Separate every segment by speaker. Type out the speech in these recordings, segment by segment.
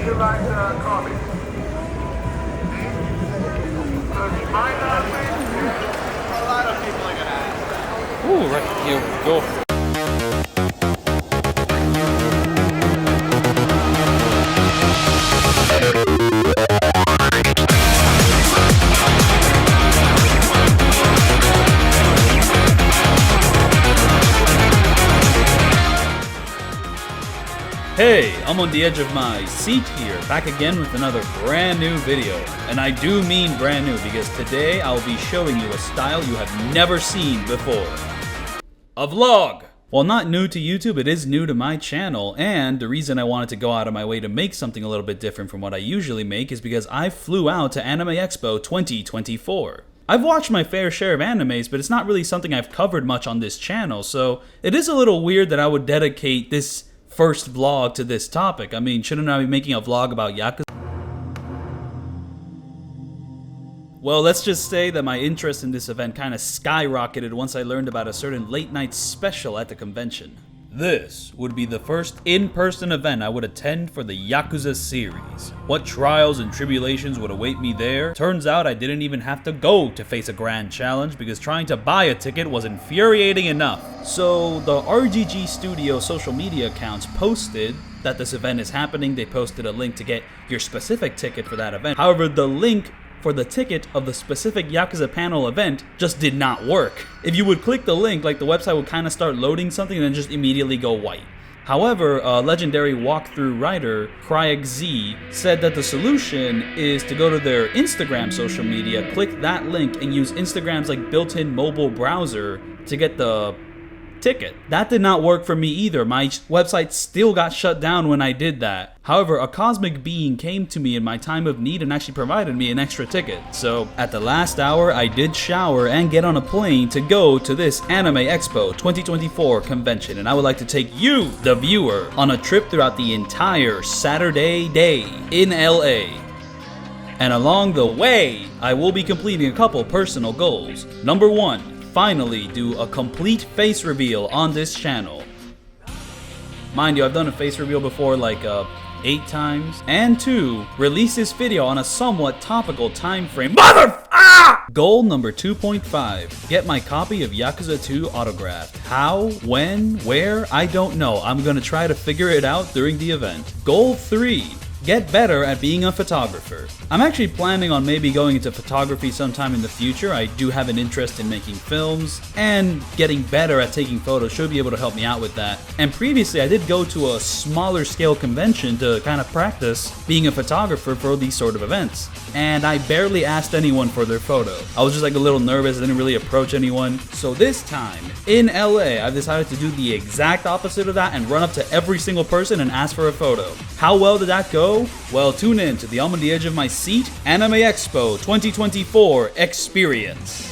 Speaker 1: you like coffee? You mind
Speaker 2: A lot of people are gonna ask.
Speaker 3: Ooh, right here we go. Hey, I'm on the edge of my seat here, back again with another brand new video. And I do mean brand new because today I'll be showing you a style you have never seen before. A vlog! While not new to YouTube, it is new to my channel, and the reason I wanted to go out of my way to make something a little bit different from what I usually make is because I flew out to Anime Expo 2024. I've watched my fair share of animes, but it's not really something I've covered much on this channel, so it is a little weird that I would dedicate this first vlog to this topic. I mean, shouldn't I be making a vlog about Yakuza? Well, let's just say that my interest in this event kind of skyrocketed once I learned about a certain late night special at the convention. This would be the first in-person event I would attend for the Yakuza series. What trials and tribulations would await me there? Turns out I didn't even have to go to face a grand challenge because trying to buy a ticket was infuriating enough. So the RGG Studio social media accounts posted that this event is happening. They posted a link to get your specific ticket for that event. However, the link for the ticket of the specific Yakuza panel event just did not work. If you would click the link, like the website would kind of start loading something and then just immediately go white. However, a legendary walkthrough writer, CryXZ, said that the solution is to go to their Instagram social media, click that link, and use Instagram's like built-in mobile browser to get the ticket. That did not work for me either. My website still got shut down when I did that. However, a cosmic being came to me in my time of need and actually provided me an extra ticket. So at the last hour, I did shower and get on a plane to go to this Anime Expo 2024 convention. And I would like to take you, the viewer, on a trip throughout the entire Saturday day in LA. And along the way, I will be completing a couple personal goals. Number 1, finally do a complete face reveal on this channel. Mind you, I've done a face reveal before like 8 times. And 2, release this video on a somewhat topical time frame. Goal number 2.5, get my copy of Yakuza 2 autographed. How, when, where, I don't know. I'm gonna try to figure it out during the event. Goal 3, get better at being a photographer. I'm actually planning on maybe going into photography sometime in the future. I do have an interest in making films, and getting better at taking photos should be able to help me out with that. And previously I did go to a smaller scale convention to kind of practice being a photographer for these sort of events. And I barely asked anyone for their photo. I was just like a little nervous, I didn't really approach anyone. So this time, in LA, I've decided to do the exact opposite of that and run up to every single person and ask for a photo. How well did that go? Well, tune in to the I'm on the edge of my seat Anime Expo 2024 experience.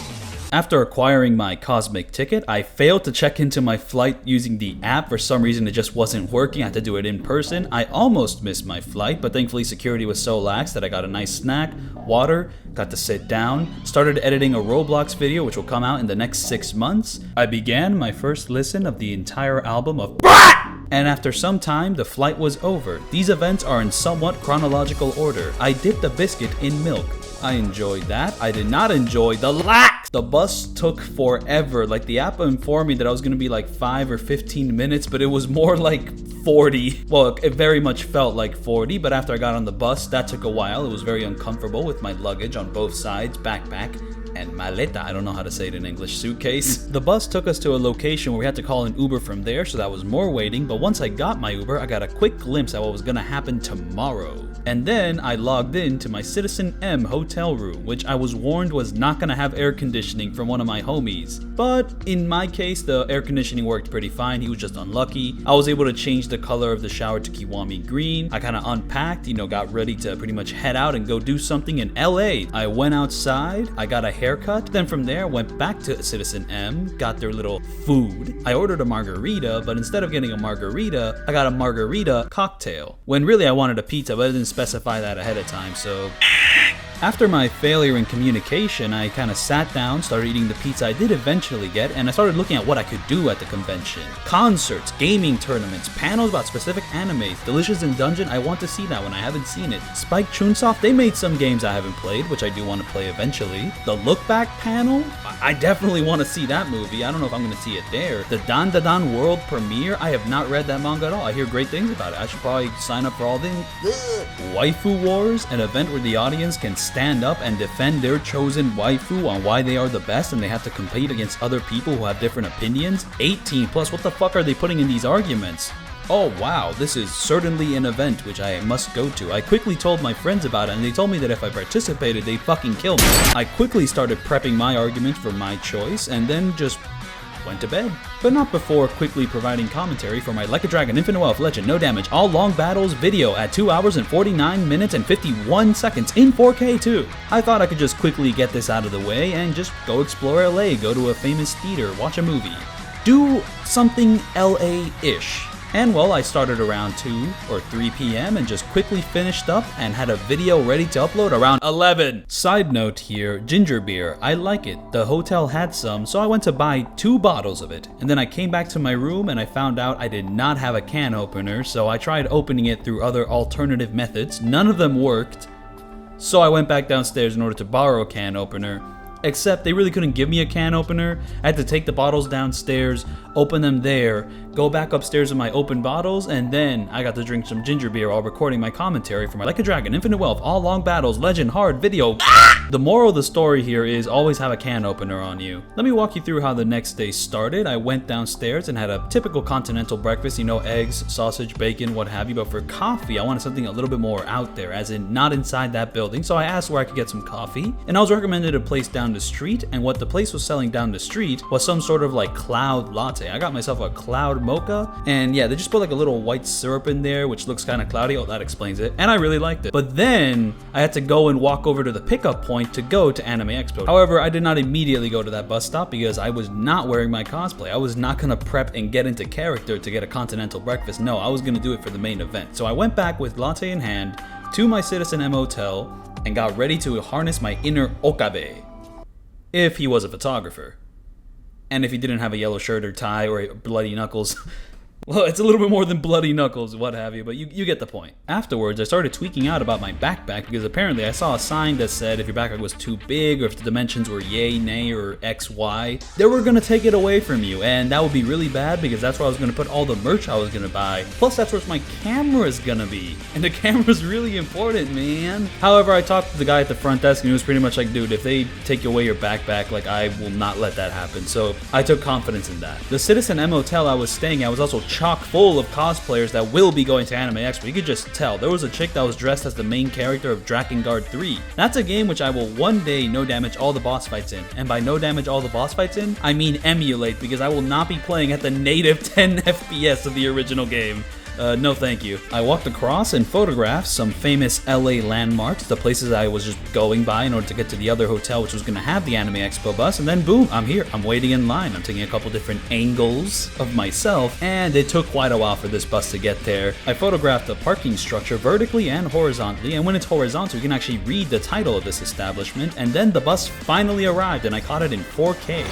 Speaker 3: After acquiring my cosmic ticket, I failed to check into my flight using the app. For some reason, it just wasn't working. I had to do it in person. I almost missed my flight, but thankfully security was so lax that I got a nice snack, water, got to sit down, started editing a Roblox video which will come out in the next 6 months. I began my first listen of the entire album of and after some time, the flight was over. These events are in somewhat chronological order. I dipped a biscuit in milk. I enjoyed that. I did not enjoy the lax. The bus took forever. Like, the app informed me that I was gonna be like 5 or 15 minutes, but it was more like 40. Well, it very much felt like 40, but after I got on the bus, that took a while. It was very uncomfortable with my luggage on both sides, backpack, and maleta, I don't know how to say it in English, suitcase. The bus took us to a location where we had to call an Uber from there, so that was more waiting, but once I got my Uber, I got a quick glimpse at what was gonna happen tomorrow. And then I logged in to my Citizen M hotel room, which I was warned was not gonna have air conditioning from one of my homies. But in my case, the air conditioning worked pretty fine. He was just unlucky. I was able to change the color of the shower to Kiwami green. I kind of unpacked, got ready to pretty much head out and go do something in LA. I went outside, I got a haircut, then from there went back to Citizen M, got their little food. I ordered a margarita, but instead of getting a margarita, I got a margarita cocktail. When really I wanted a pizza, but I didn't specify that ahead of time, so After my failure in communication, I kind of sat down, started eating the pizza I did eventually get, and I started looking at what I could do at the convention. Concerts, gaming tournaments, panels about specific animes. Delicious in Dungeon, I want to see that one, I haven't seen it. Spike Chunsoft, they made some games I haven't played, which I do want to play eventually. The Look Back panel, I definitely want to see that movie. I don't know if I'm going to see it there. The Dan Da Dan World Premiere, I have not read that manga at all. I hear great things about it. I should probably sign up for all things. Waifu Wars, an event where the audience can stand up and defend their chosen waifu on why they are the best, and they have to compete against other people who have different opinions. 18 plus, what the fuck are they putting in these arguments? Oh wow, this is certainly an event which I must go to. I quickly told my friends about it, and they told me that if I participated, they'd fucking kill me. I quickly started prepping my arguments for my choice, and then just went to bed. But not before quickly providing commentary for my Like a Dragon Infinite Wealth Legend No Damage All Long Battles video at 2 hours and 49 minutes and 51 seconds in 4K too. I thought I could just quickly get this out of the way and just go explore LA, go to a famous theater, watch a movie. Do something LA-ish. And well, I started around 2 or 3 p.m. and just quickly finished up and had a video ready to upload around 11. Side note here, ginger beer, I like it. The hotel had some, so I went to buy 2 bottles of it. And then I came back to my room and I found out I did not have a can opener, so I tried opening it through other alternative methods. None of them worked. So I went back downstairs in order to borrow a can opener. Except they really couldn't give me a can opener. I had to take the bottles downstairs, open them there, go back upstairs with my open bottles, and then I got to drink some ginger beer while recording my commentary for my Like a Dragon Infinite Wealth All Long Battles Legend Hard video. The moral of the story here is always have a can opener on you. Let me walk you through how the next day started. I went downstairs and had a typical continental breakfast, you know, eggs, sausage, bacon, what have you, but for coffee, I wanted something a little bit more out there, as in not inside that building, so I asked where I could get some coffee, and I was recommended a place down the street, and what the place was selling down the street was some sort of like cloud latte. I got myself a cloud mocha, and yeah, they just put like a little white syrup in there, which looks kind of cloudy. Oh, that explains it, and I really liked it. But then I had to go and walk over to the pickup point to go to Anime Expo. However, I did not immediately go to that bus stop because I was not wearing my cosplay. I was not gonna prep and get into character to get a continental breakfast. No, I was gonna do it for the main event. So I went back with latte in hand to my Citizen M hotel and got ready to harness my inner Okabe. If he was a photographer. And if he didn't have a yellow shirt or tie or bloody knuckles. Well, it's a little bit more than bloody knuckles, what have you, but you get the point. Afterwards, I started tweaking out about my backpack because apparently I saw a sign that said if your backpack was too big or if the dimensions were yay, nay, or XY, they were gonna take it away from you, and that would be really bad because that's where I was gonna put all the merch I was gonna buy. Plus, that's where my camera is gonna be, and the camera's really important, man. However, I talked to the guy at the front desk and he was pretty much like, dude, if they take away your backpack, like, I will not let that happen. So I took confidence in that. The Citizen M hotel I was staying at was also chock full of cosplayers that will be going to Anime Expo. You could just tell. There was a chick that was dressed as the main character of Drakengard 3. That's a game which I will one day no damage all the boss fights in. And by no damage all the boss fights in, I mean emulate, because I will not be playing at the native 10 FPS of the original game. No thank you. I walked across and photographed some famous LA landmarks, the places I was just going by in order to get to the other hotel which was going to have the Anime Expo bus, and then boom, I'm here. I'm waiting in line. I'm taking a couple different angles of myself, and it took quite a while for this bus to get there. I photographed the parking structure vertically and horizontally, and when it's horizontal you can actually read the title of this establishment, and then the bus finally arrived and I caught it in 4K.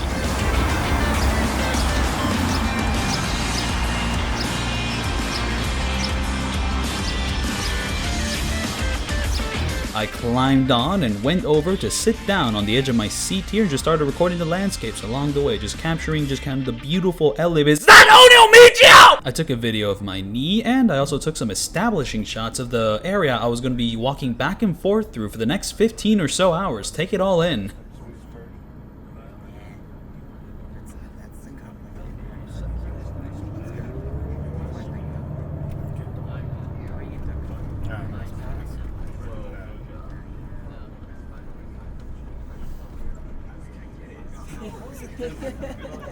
Speaker 3: I climbed on and went over to sit down on the edge of my seat here and just started recording the landscapes along the way, just capturing just kind of the beautiful LA. I took a video of my knee, and I also took some establishing shots of the area I was going to be walking back and forth through for the next 15 or so hours. Take it all in.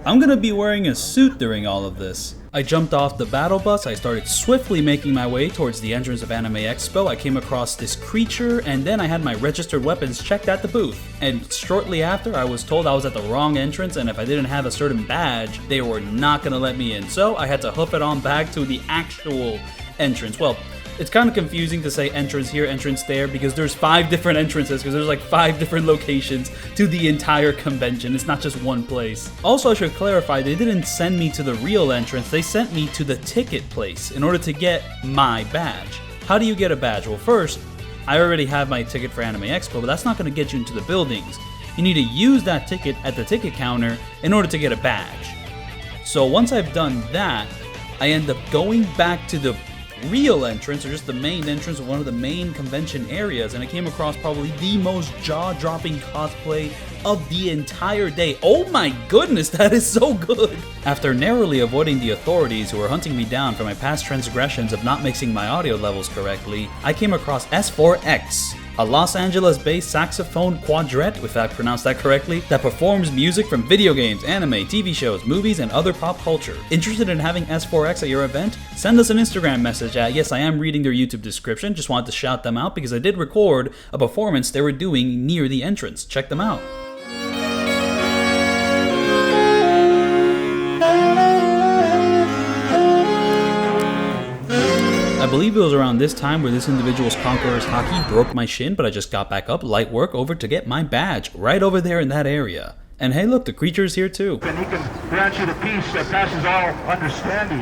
Speaker 3: I'm gonna be wearing a suit during all of this. I jumped off the battle bus, I started swiftly making my way towards the entrance of Anime Expo. I came across this creature, and then I had my registered weapons checked at the booth. And shortly after, I was told I was at the wrong entrance, and if I didn't have a certain badge, they were not gonna let me in. So I had to hoof it on back to the actual entrance. Well, It's kind of confusing to say entrance here, entrance there, because there's 5 different entrances, because there's like 5 different locations to the entire convention. It's not just one place. Also, I should clarify, they didn't send me to the real entrance, they sent me to the ticket place in order to get my badge. How do you get a badge? Well, first, I already have my ticket for Anime Expo, but that's not going to get you into the buildings. You need to use that ticket at the ticket counter in order to get a badge. So once I've done that, I end up going back to the real entrance, or just the main entrance of one of the main convention areas, and I came across probably the most jaw-dropping cosplay of the entire day. Oh my goodness, that is so good! After narrowly avoiding the authorities who were hunting me down for my past transgressions of not mixing my audio levels correctly, I came across S4X, a Los Angeles-based saxophone quadret, if I pronounced that correctly, that performs music from video games, anime, TV shows, movies, and other pop culture. Interested in having S4X at your event? Send us an Instagram message at, yes, I am reading their YouTube description, just wanted to shout them out because I did record a performance they were doing near the entrance. Check them out. I believe it was around this time where this individual's Conqueror's Hockey broke my shin, but I just got back up, light work over to get my badge, right over there in that area. And hey look, the creature's here too.
Speaker 1: And he can grant you the peace that passes all understanding.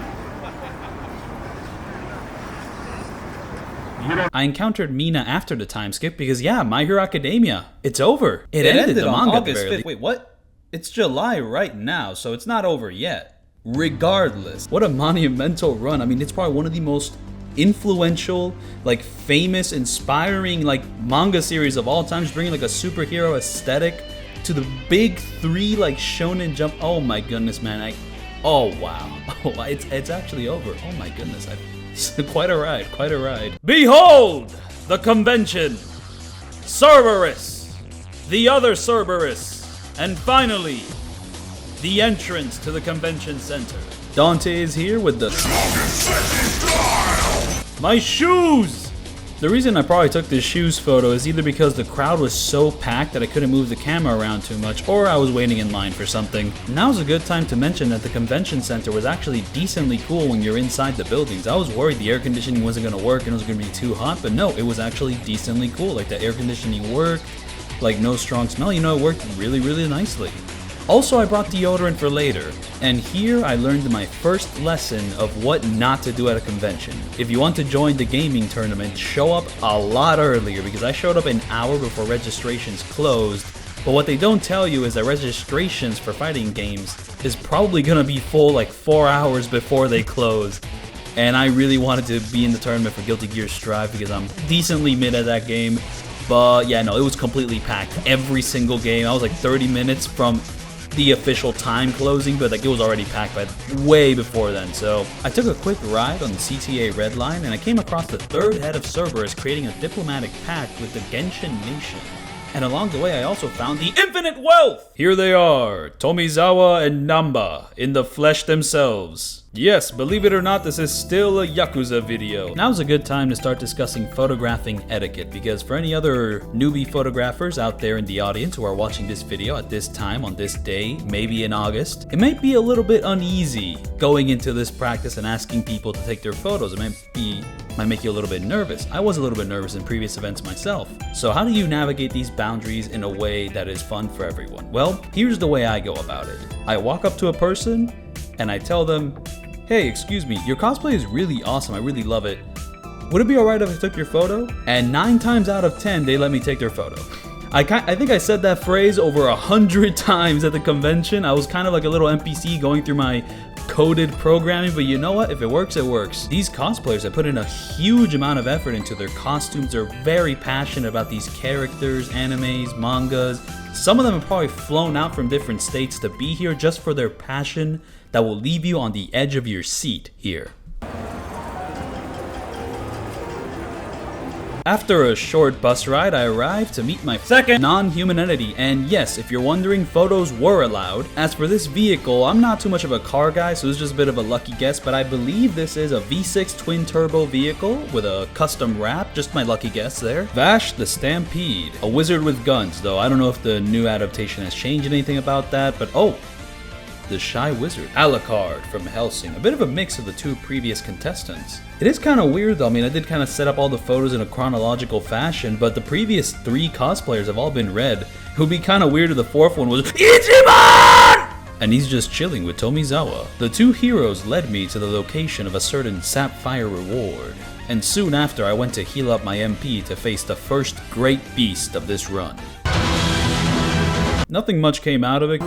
Speaker 3: I encountered Mina after the time skip because yeah, My Hero Academia, it's over. It ended the
Speaker 4: on
Speaker 3: manga
Speaker 4: August
Speaker 3: barely.
Speaker 4: 5th. Wait, what? It's July right now, so it's not over yet.
Speaker 3: Regardless, what a monumental run. I mean, it's probably one of the most influential, like famous, inspiring like manga series of all time, just bringing like a superhero aesthetic to the big 3 like shonen jump. Oh my goodness, man. Oh wow. Oh, it's actually over. Oh my goodness. Quite a ride, quite a ride. Behold the convention, Cerberus, the other Cerberus, and finally the entrance to the convention center. Dante is here with the my shoes! The reason I probably took this shoes photo is either because the crowd was so packed that I couldn't move the camera around too much, or I was waiting in line for something. Now's a good time to mention that the convention center was actually decently cool when you're inside the buildings. I was worried the air conditioning wasn't going to work and it was going to be too hot, but no, it was actually decently cool. Like the air conditioning worked, like no strong smell, you know, it worked really, really nicely. Also, I brought deodorant for later, and here I learned my first lesson of what not to do at a convention. If you want to join the gaming tournament, show up a lot earlier, because I showed up an hour before registrations closed, but what they don't tell you is that registrations for fighting games is probably gonna be full like 4 hours before they close. And I really wanted to be in the tournament for Guilty Gear Strive because I'm decently mid at that game, but yeah, no, it was completely packed. Every single game, I was like 30 minutes from the official time closing, but like it was already packed by way before then. So I took a quick ride on the CTA Red Line and I came across the 3rd head of Cerberus creating a diplomatic pact with the Genshin Nation. And along the way I also found the Infinite Wealth! Here they are, Tomizawa and Namba, in the flesh themselves. Yes, believe it or not, this is still a Yakuza video. Now's a good time to start discussing photographing etiquette, because for any other newbie photographers out there in the audience who are watching this video at this time, on this day, maybe in August, it might be a little bit uneasy going into this practice and asking people to take their photos. It might make you a little bit nervous. I was a little bit nervous in previous events myself. So how do you navigate these boundaries in a way that is fun for everyone? Well, here's the way I go about it. I walk up to a person and I tell them, hey, excuse me, your cosplay is really awesome, I really love it. Would it be alright if I took your photo? And 9 times out of 10, they let me take their photo. I think I said that phrase over 100 times at the convention. I was kind of like a little NPC going through my coded programming, but you know what? If it works, it works. These cosplayers have put in a huge amount of effort into their costumes. They're very passionate about these characters, animes, mangas. Some of them have probably flown out from different states to be here just for their passion that will leave you on the edge of your seat here. After a short bus ride, I arrived to meet my second non-human entity, and yes, if you're wondering, photos were allowed. As for this vehicle, I'm not too much of a car guy, so it's just a bit of a lucky guess, but I believe this is a V6 twin-turbo vehicle with a custom wrap, just my lucky guess there. Vash the Stampede, a wizard with guns, though I don't know if the new adaptation has changed anything about that, but oh! the Shy Wizard, Alucard from Helsing, a bit of a mix of the two previous contestants. It is kind of weird though, I mean I did kind of set up all the photos in a chronological fashion, but the previous 3 cosplayers have all been red. It would be kind of weird if the 4th one was Ichiban! And he's just chilling with Tomizawa. The 2 heroes led me to the location of a certain sapphire reward. And soon after I went to heal up my MP to face the first great beast of this run. Nothing much came out of it.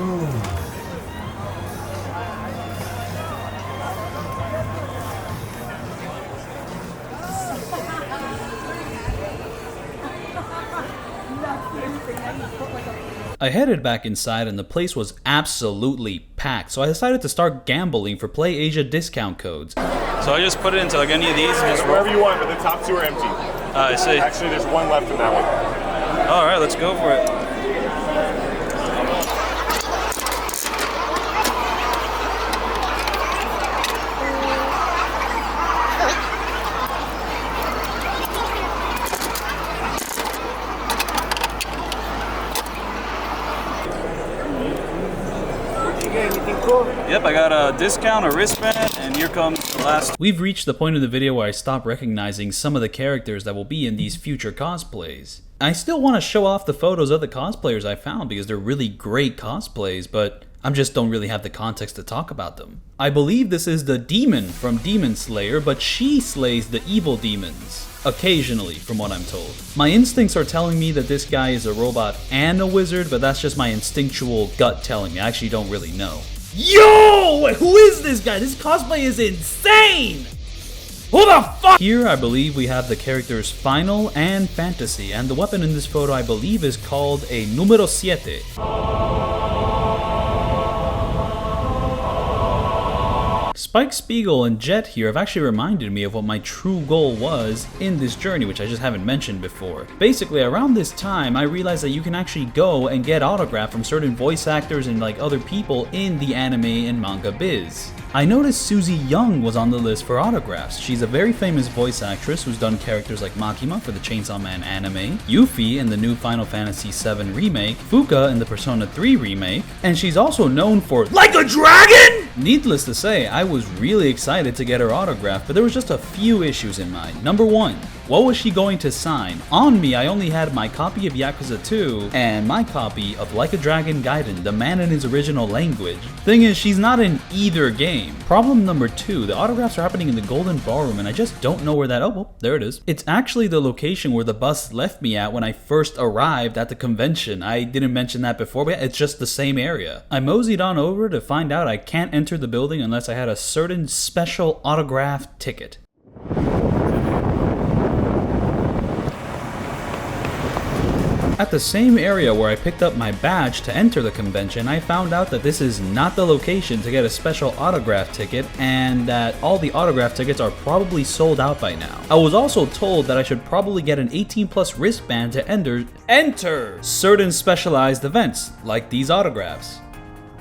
Speaker 3: I headed back inside and the place was absolutely packed, so I decided to start gambling for Play Asia discount codes.
Speaker 5: So I just put it into like any of these and just
Speaker 6: Wherever you want, but the top 2 are empty.
Speaker 5: I see.
Speaker 6: Actually, there's 1 left in that one.
Speaker 5: Alright, let's go for it. Yep, I got a discount, a wristband, and here comes the last.
Speaker 3: We've reached the point of the video where I stop recognizing some of the characters that will be in these future cosplays. I still want to show off the photos of the cosplayers I found because they're really great cosplays, but I just don't really have the context to talk about them. I believe this is the demon from Demon Slayer, but she slays the evil demons. Occasionally, from what I'm told. My instincts are telling me that this guy is a robot and a wizard, but that's just my instinctual gut telling me. I actually don't really know. Yo! Who is this guy? This cosplay is insane! Who the fuck? Here, I believe we have the characters Final and Fantasy, and the weapon in this photo I believe is called a Número 7. Spike Spiegel and Jet here have actually reminded me of what my true goal was in this journey, which I just haven't mentioned before. Basically, around this time, I realized that you can actually go and get autograph from certain voice actors and like other people in the anime and manga biz. I noticed Susie Young was on the list for autographs. She's a very famous voice actress who's done characters like Makima for the Chainsaw Man anime, Yuffie in the new Final Fantasy VII remake, Fuka in the Persona 3 remake, and she's also known for Like a Dragon! Needless to say, I was really excited to get her autograph, but there was just a few issues in mind. Number 1, what was she going to sign? On me, I only had my copy of Yakuza 2 and my copy of Like a Dragon Gaiden, the man in his original language. Thing is, she's not in either game. Problem number 2, the autographs are happening in the Golden Ballroom and I just don't know where that, oh well, there it is. It's actually the location where the bus left me at when I first arrived at the convention. I didn't mention that before, but yeah, it's just the same area. I moseyed on over to find out I can't enter the building unless I had a certain special autograph ticket. At the same area where I picked up my badge to enter the convention, I found out that this is not the location to get a special autograph ticket and that all the autograph tickets are probably sold out by now. I was also told that I should probably get an 18+ wristband to enter certain specialized events, like these autographs.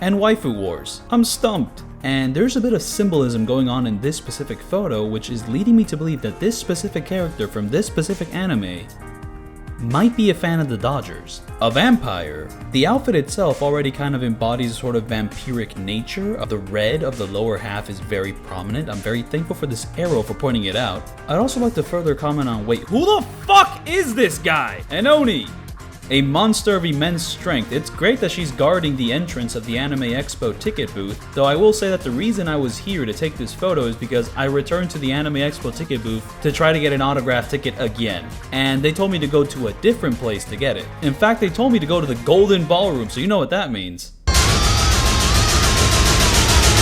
Speaker 3: And waifu wars. I'm stumped. And there's a bit of symbolism going on in this specific photo, which is leading me to believe that this specific character from this specific anime might be a fan of the Dodgers. A vampire. The outfit itself already kind of embodies a sort of vampiric nature. The red of the lower half is very prominent. I'm very thankful for this arrow for pointing it out. I'd also like to further comment on, wait, who the fuck is this guy? And Oni! A monster of immense strength. It's great that she's guarding the entrance of the Anime Expo ticket booth, though I will say that the reason I was here to take this photo is because I returned to the Anime Expo ticket booth to try to get an autograph ticket again, and they told me to go to a different place to get it. In fact, they told me to go to the Golden Ballroom, so you know what that means.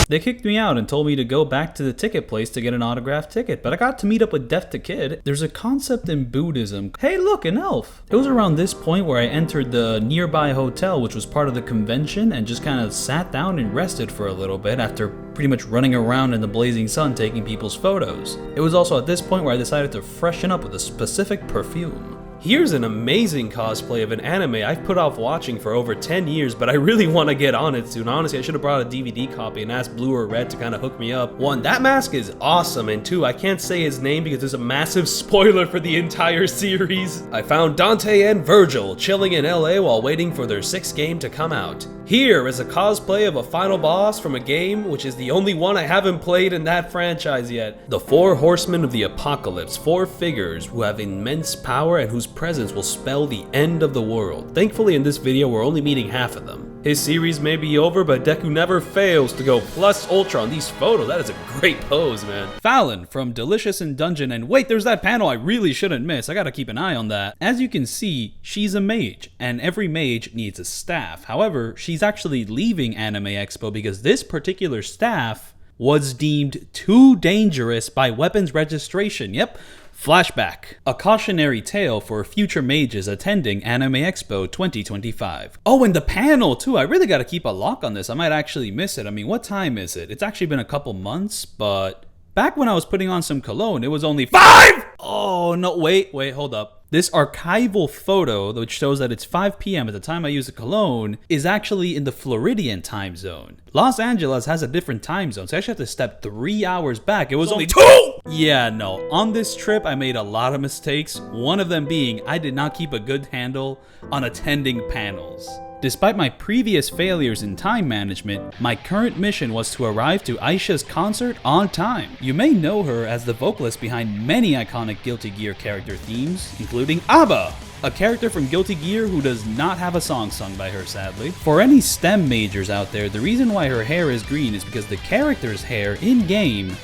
Speaker 3: They kicked me out and told me to go back to the ticket place to get an autographed ticket, but I got to meet up with Death to Kid. There's a concept in Buddhism. Hey look, an elf! It was around this point where I entered the nearby hotel, which was part of the convention, and just kind of sat down and rested for a little bit after pretty much running around in the blazing sun taking people's photos. It was also at this point where I decided to freshen up with a specific perfume.
Speaker 7: Here's an amazing cosplay of an anime I've put off watching for over 10 years, but I really want to get on it soon. Honestly, I should have brought a DVD copy and asked Blue or Red to kind of hook me up. 1, that mask is awesome, and 2, I can't say his name because there's a massive spoiler for the entire series. I found Dante and Virgil chilling in LA while waiting for their 6th game to come out. Here is a cosplay of a final boss from a game which is the only one I haven't played in that franchise yet. The 4 Horsemen of the Apocalypse, 4 figures who have immense power and whose presence will spell the end of the world. Thankfully in this video we're only meeting half of them. His series may be over, but Deku never fails to go plus ultra on these photos. That is a great pose, man.
Speaker 3: Fallon from Delicious in Dungeon, and wait, there's that panel I really shouldn't miss. I gotta keep an eye on that. As you can see, she's a mage, and every mage needs a staff. However, she's actually leaving Anime Expo because this particular staff was deemed too dangerous by weapons registration. Yep. Flashback. A cautionary tale for future mages attending Anime Expo 2025. Oh, and the panel too. I really gotta keep a lock on this. I might actually miss it. I mean, what time is it? It's actually been a couple months, but back when I was putting on some cologne, it was only 5! Oh, no, wait, hold up. This archival photo, which shows that it's 5 p.m. at the time I use the cologne, is actually in the Floridian time zone. Los Angeles has a different time zone, so I actually have to step 3 hours back. It was only 2! Yeah, no. On this trip, I made a lot of mistakes. One of them being, I did not keep a good handle on attending panels. Despite my previous failures in time management, my current mission was to arrive to Aisha's concert on time. You may know her as the vocalist behind many iconic Guilty Gear character themes, including ABBA, a character from Guilty Gear who does not have a song sung by her, sadly. For any STEM majors out there, the reason why her hair is green is because the character's hair in-game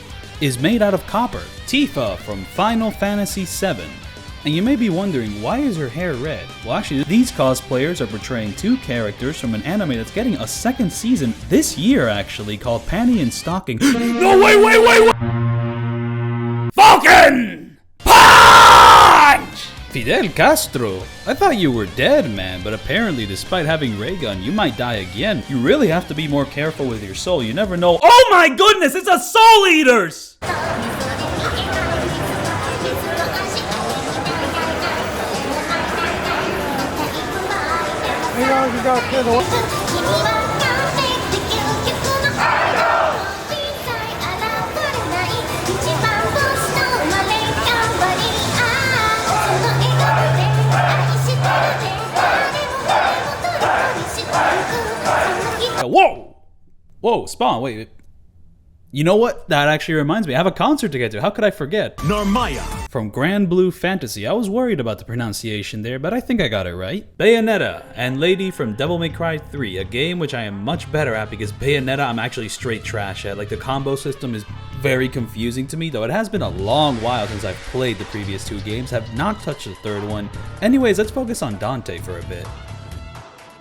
Speaker 3: is made out of copper. Tifa from Final Fantasy VII. And you may be wondering, why is her hair red? Well, actually, these cosplayers are portraying 2 characters from an anime that's getting a 2nd season this year, actually, called Panty and Stocking. No, wait! Falcon! Punch! Fidel Castro, I thought you were dead, man, but apparently, despite having ray gun, you might die again. You really have to be more careful with your soul. You never know. Oh my goodness, it's a Soul Eaters! Whoa, Spawn, wait. You know what? That actually reminds me. I have a concert to get to. How could I forget?
Speaker 1: Narmaya.
Speaker 3: From Grand Blue Fantasy. I was worried about the pronunciation there, but I think I got it right. Bayonetta and Lady from Devil May Cry 3, a game which I am much better at because Bayonetta I'm actually straight trash at. Like, the combo system is very confusing to me, though it has been a long while since I've played the previous 2 games, have not touched the 3rd one. Anyways, let's focus on Dante for a bit.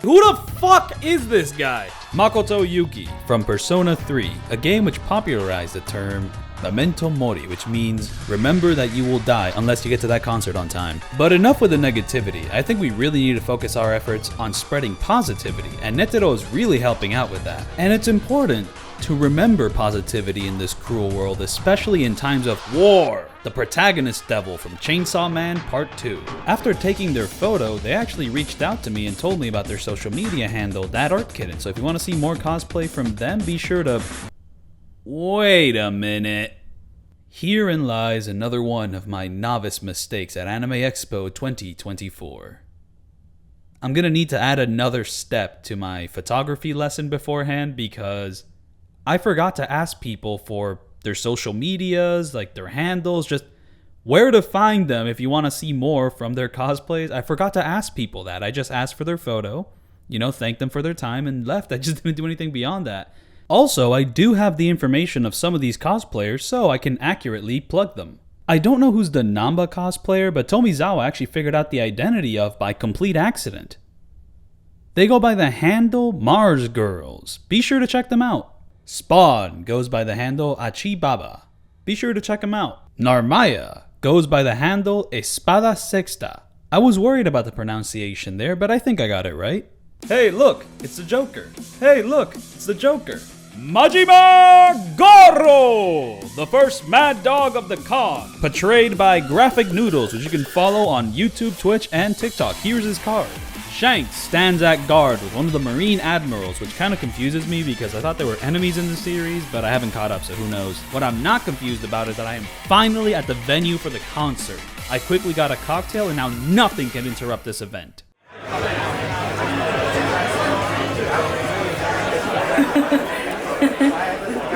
Speaker 3: Who the fuck is this guy? Makoto Yuki from Persona 3, a game which popularized the term Memento Mori, which means remember that you will die unless you get to that concert on time. But enough with the negativity. I think we really need to focus our efforts on spreading positivity, and Netero is really helping out with that. And it's important to remember positivity in this cruel world, especially in times of war. The protagonist devil from Chainsaw Man Part 2. After taking their photo, they actually reached out to me and told me about their social media handle, That Art Kitten. So if you want to see more cosplay from them, be sure to... Wait a minute. Herein lies another one of my novice mistakes at Anime Expo 2024. I'm gonna need to add another step to my photography lesson beforehand because I forgot to ask people for their social medias, like their handles, just where to find them if you want to see more from their cosplays. I forgot to ask people that. I just asked for their photo, thanked them for their time and left. I just didn't do anything beyond that. Also, I do have the information of some of these cosplayers, so I can accurately plug them. I don't know who's the Namba cosplayer, but Tomizawa actually figured out the identity of by complete accident. They go by the handle Mars Girls. Be sure to check them out. Spawn goes by the handle Achibaba. Be sure to check him out. Narmaya goes by the handle Espada Sexta. I was worried about the pronunciation there, but I think I got it right. Hey, look, it's the Joker. Hey, look, it's the Joker. Majima Goro, the first mad dog of the con, portrayed by Graphic Noodles, which you can follow on YouTube, Twitch, and TikTok. Here's his card. Shanks stands at guard with one of the Marine Admirals, which kind of confuses me because I thought there were enemies in the series, but I haven't caught up, so who knows. What I'm not confused about is that I am finally at the venue for the concert. I quickly got a cocktail, and now nothing can interrupt this event.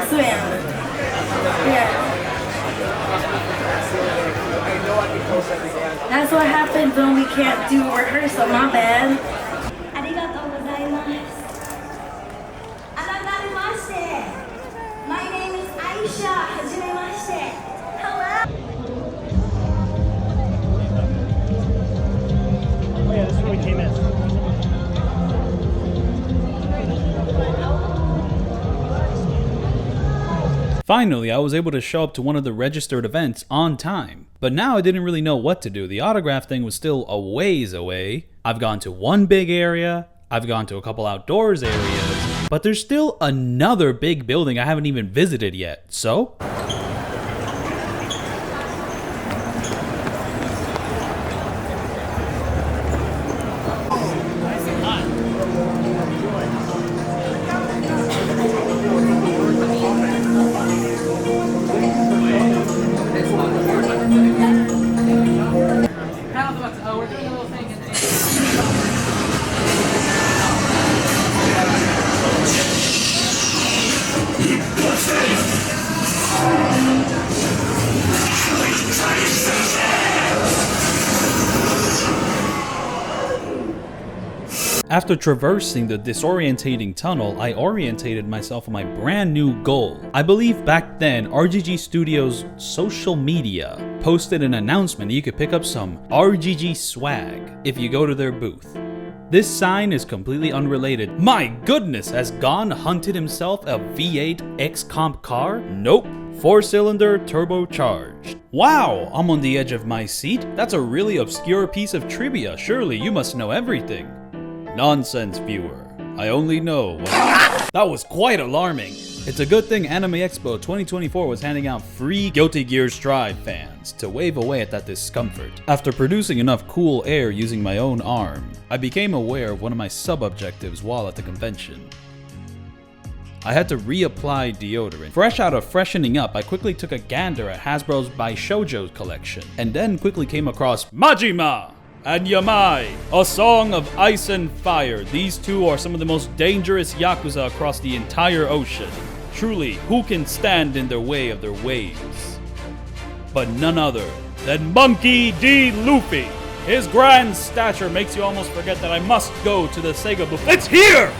Speaker 8: Swim. Yeah. That's what happens when we can't do rehearsal, my bad. Arigatou gozaimasu. Aradamashite. My name is Aisha. Hajimemashite. Hello.
Speaker 1: Oh yeah, this is where we came in.
Speaker 3: Finally, I was able to show up to one of the registered events on time. But now I didn't really know what to do. The autograph thing was still a ways away. I've gone to one big area, I've gone to a couple outdoors areas, but there's still another big building I haven't even visited yet. So after traversing the disorientating tunnel, I orientated myself on my brand new goal. I believe back then, RGG Studios' social media posted an announcement that you could pick up some RGG swag if you go to their booth. This sign is completely unrelated. My goodness, has Gon hunted himself a V8 X-Comp car? Nope. 4-cylinder turbocharged. Wow, I'm on the edge of my seat? That's a really obscure piece of trivia. Surely you must know everything. Nonsense, viewer. I only know what... That was quite alarming. It's a good thing Anime Expo 2024 was handing out free Guilty Gear Strive fans to wave away at that discomfort. After producing enough cool air using my own arm, I became aware of one of my sub-objectives while at the convention. I had to reapply deodorant. Fresh out of freshening up, I quickly took a gander at Hasbro's Baishoujo collection, and then quickly came across Majima and Yamai, a song of ice and fire. These two are some of the most dangerous Yakuza across the entire ocean. Truly, who can stand in their way of their waves? But none other than Monkey D. Luffy. His grand stature makes you almost forget that I must go to the Sega booth. It's here!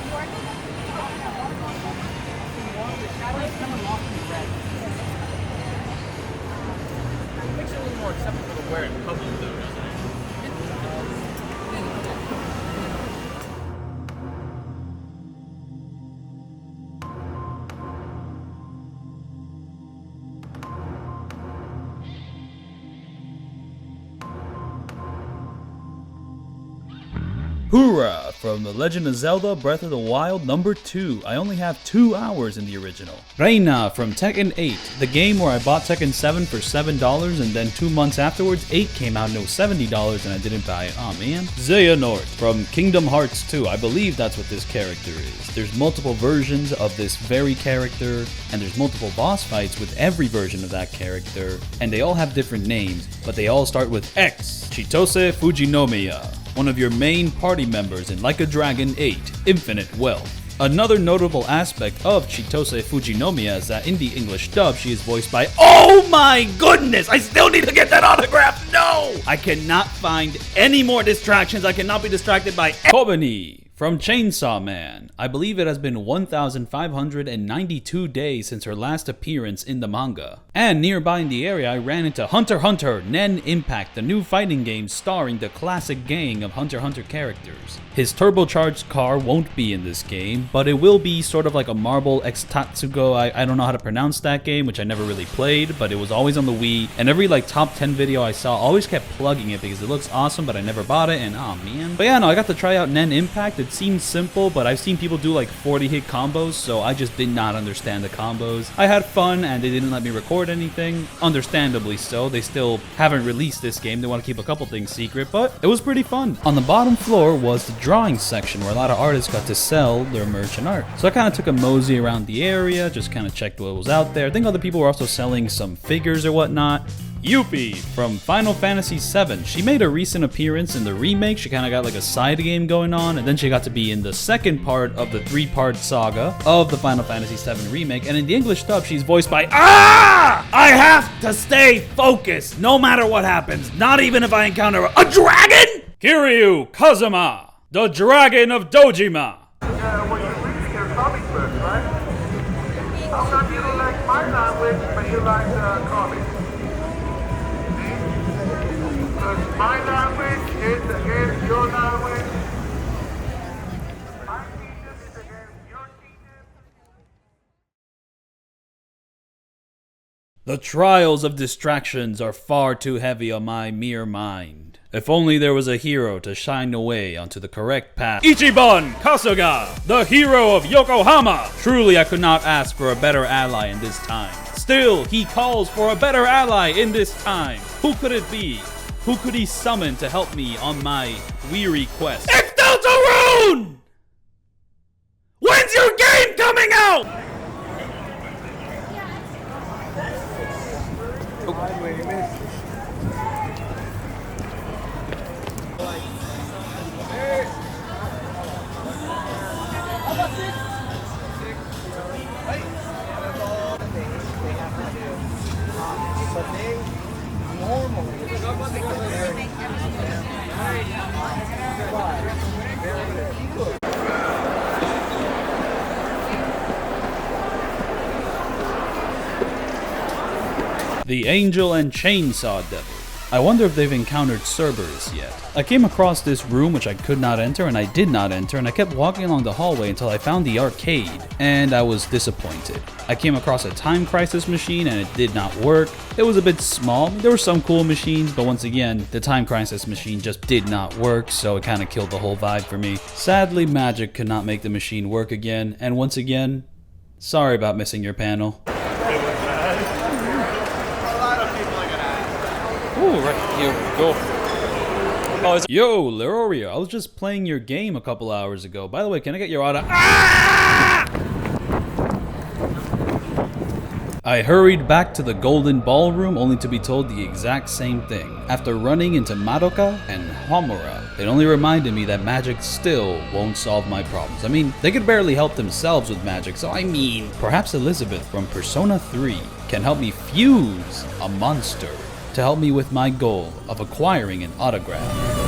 Speaker 2: Makes it a little more acceptable to wear in public, though, doesn't it?
Speaker 3: Hoorah! From The Legend of Zelda Breath of the Wild number 2. I only have 2 hours in the original. Reina from Tekken 8, the game where I bought Tekken 7 for $7 and then 2 months afterwards 8 came out and it was $70 and I didn't buy it. Aw man. Xehanort from Kingdom Hearts 2. I believe that's what this character is. There's multiple versions of this very character and there's multiple boss fights with every version of that character and they all have different names, but they all start with X. Chitose Fujinomiya, one of your main party members in Like a Dragon 8, Infinite Wealth. Another notable aspect of Chitose Fujinomiya is that in the English dub, she is voiced by... Oh my goodness! I still need to get that autograph! No! I cannot find any more distractions. I cannot be distracted by... Kobani from Chainsaw Man. I believe it has been 1,592 days since her last appearance in the manga. And nearby in the area, I ran into Hunter x Hunter Nen Impact, the new fighting game starring the classic gang of Hunter x Hunter characters. His turbocharged car won't be in this game, but it will be sort of like a Marble X Tatsugo. I don't know how to pronounce that game, which I never really played, but it was always on the Wii, and every like top 10 video I saw always kept plugging it because it looks awesome, but I never bought it, and oh man. But yeah, no, I got to try out Nen Impact. It seems simple, but I've seen people do like 40-hit combos, so I just did not understand the combos. I had fun, and they didn't let me record anything. Understandably so, they still haven't released this game. They want to keep a couple things secret, but it was pretty fun. On the bottom floor was the drawing section where a lot of artists got to sell their merch and art. So I kind of took a mosey around the area, just kind of checked what was out there. I think other people were also selling some figures or whatnot. Yuppie from Final Fantasy VII. She made a recent appearance in the remake. She kind of got like a side game going on, and then she got to be in the second part of the 3-part saga of the Final Fantasy VII remake. And in the English dub, she's voiced by I have to stay focused no matter what happens, not even if I encounter a dragon! Kiryu Kazuma, the Dragon of Dojima.
Speaker 1: Well, you read your comic books, right? How come you don't like my language, but you like the comics? Because my language is against your language. My teacher is against your teacher.
Speaker 3: The trials of distractions are far too heavy on my mere mind. If only there was a hero to shine the way onto the correct path. Ichiban Kasuga, the hero of Yokohama! Truly, I could not ask for a better ally in this time. Still, he calls for a better ally in this time. Who could it be? Who could he summon to help me on my weary quest? It's Deltarune! When's your game coming out? The Angel and Chainsaw Devil. I wonder if they've encountered Cerberus yet. I came across this room which I could not enter, and I did not enter, and I kept walking along the hallway until I found the arcade, and I was disappointed. I came across a Time Crisis machine and it did not work. It was a bit small. There were some cool machines, but once again, the Time Crisis machine just did not work, so it kind of killed the whole vibe for me. Sadly, Magic could not make the machine work again, and once again, sorry about missing your panel.
Speaker 5: Ooh, right here, go. Oh,
Speaker 3: Yo, Leroria, I was just playing your game a couple hours ago. By the way, can I get your auto? Ah! I hurried back to the Golden Ballroom only to be told the exact same thing. After running into Madoka and Homura, it only reminded me that magic still won't solve my problems. I mean, they could barely help themselves with magic, so I mean, perhaps Elizabeth from Persona 3 can help me fuse a monster to help me with my goal of acquiring an autograph.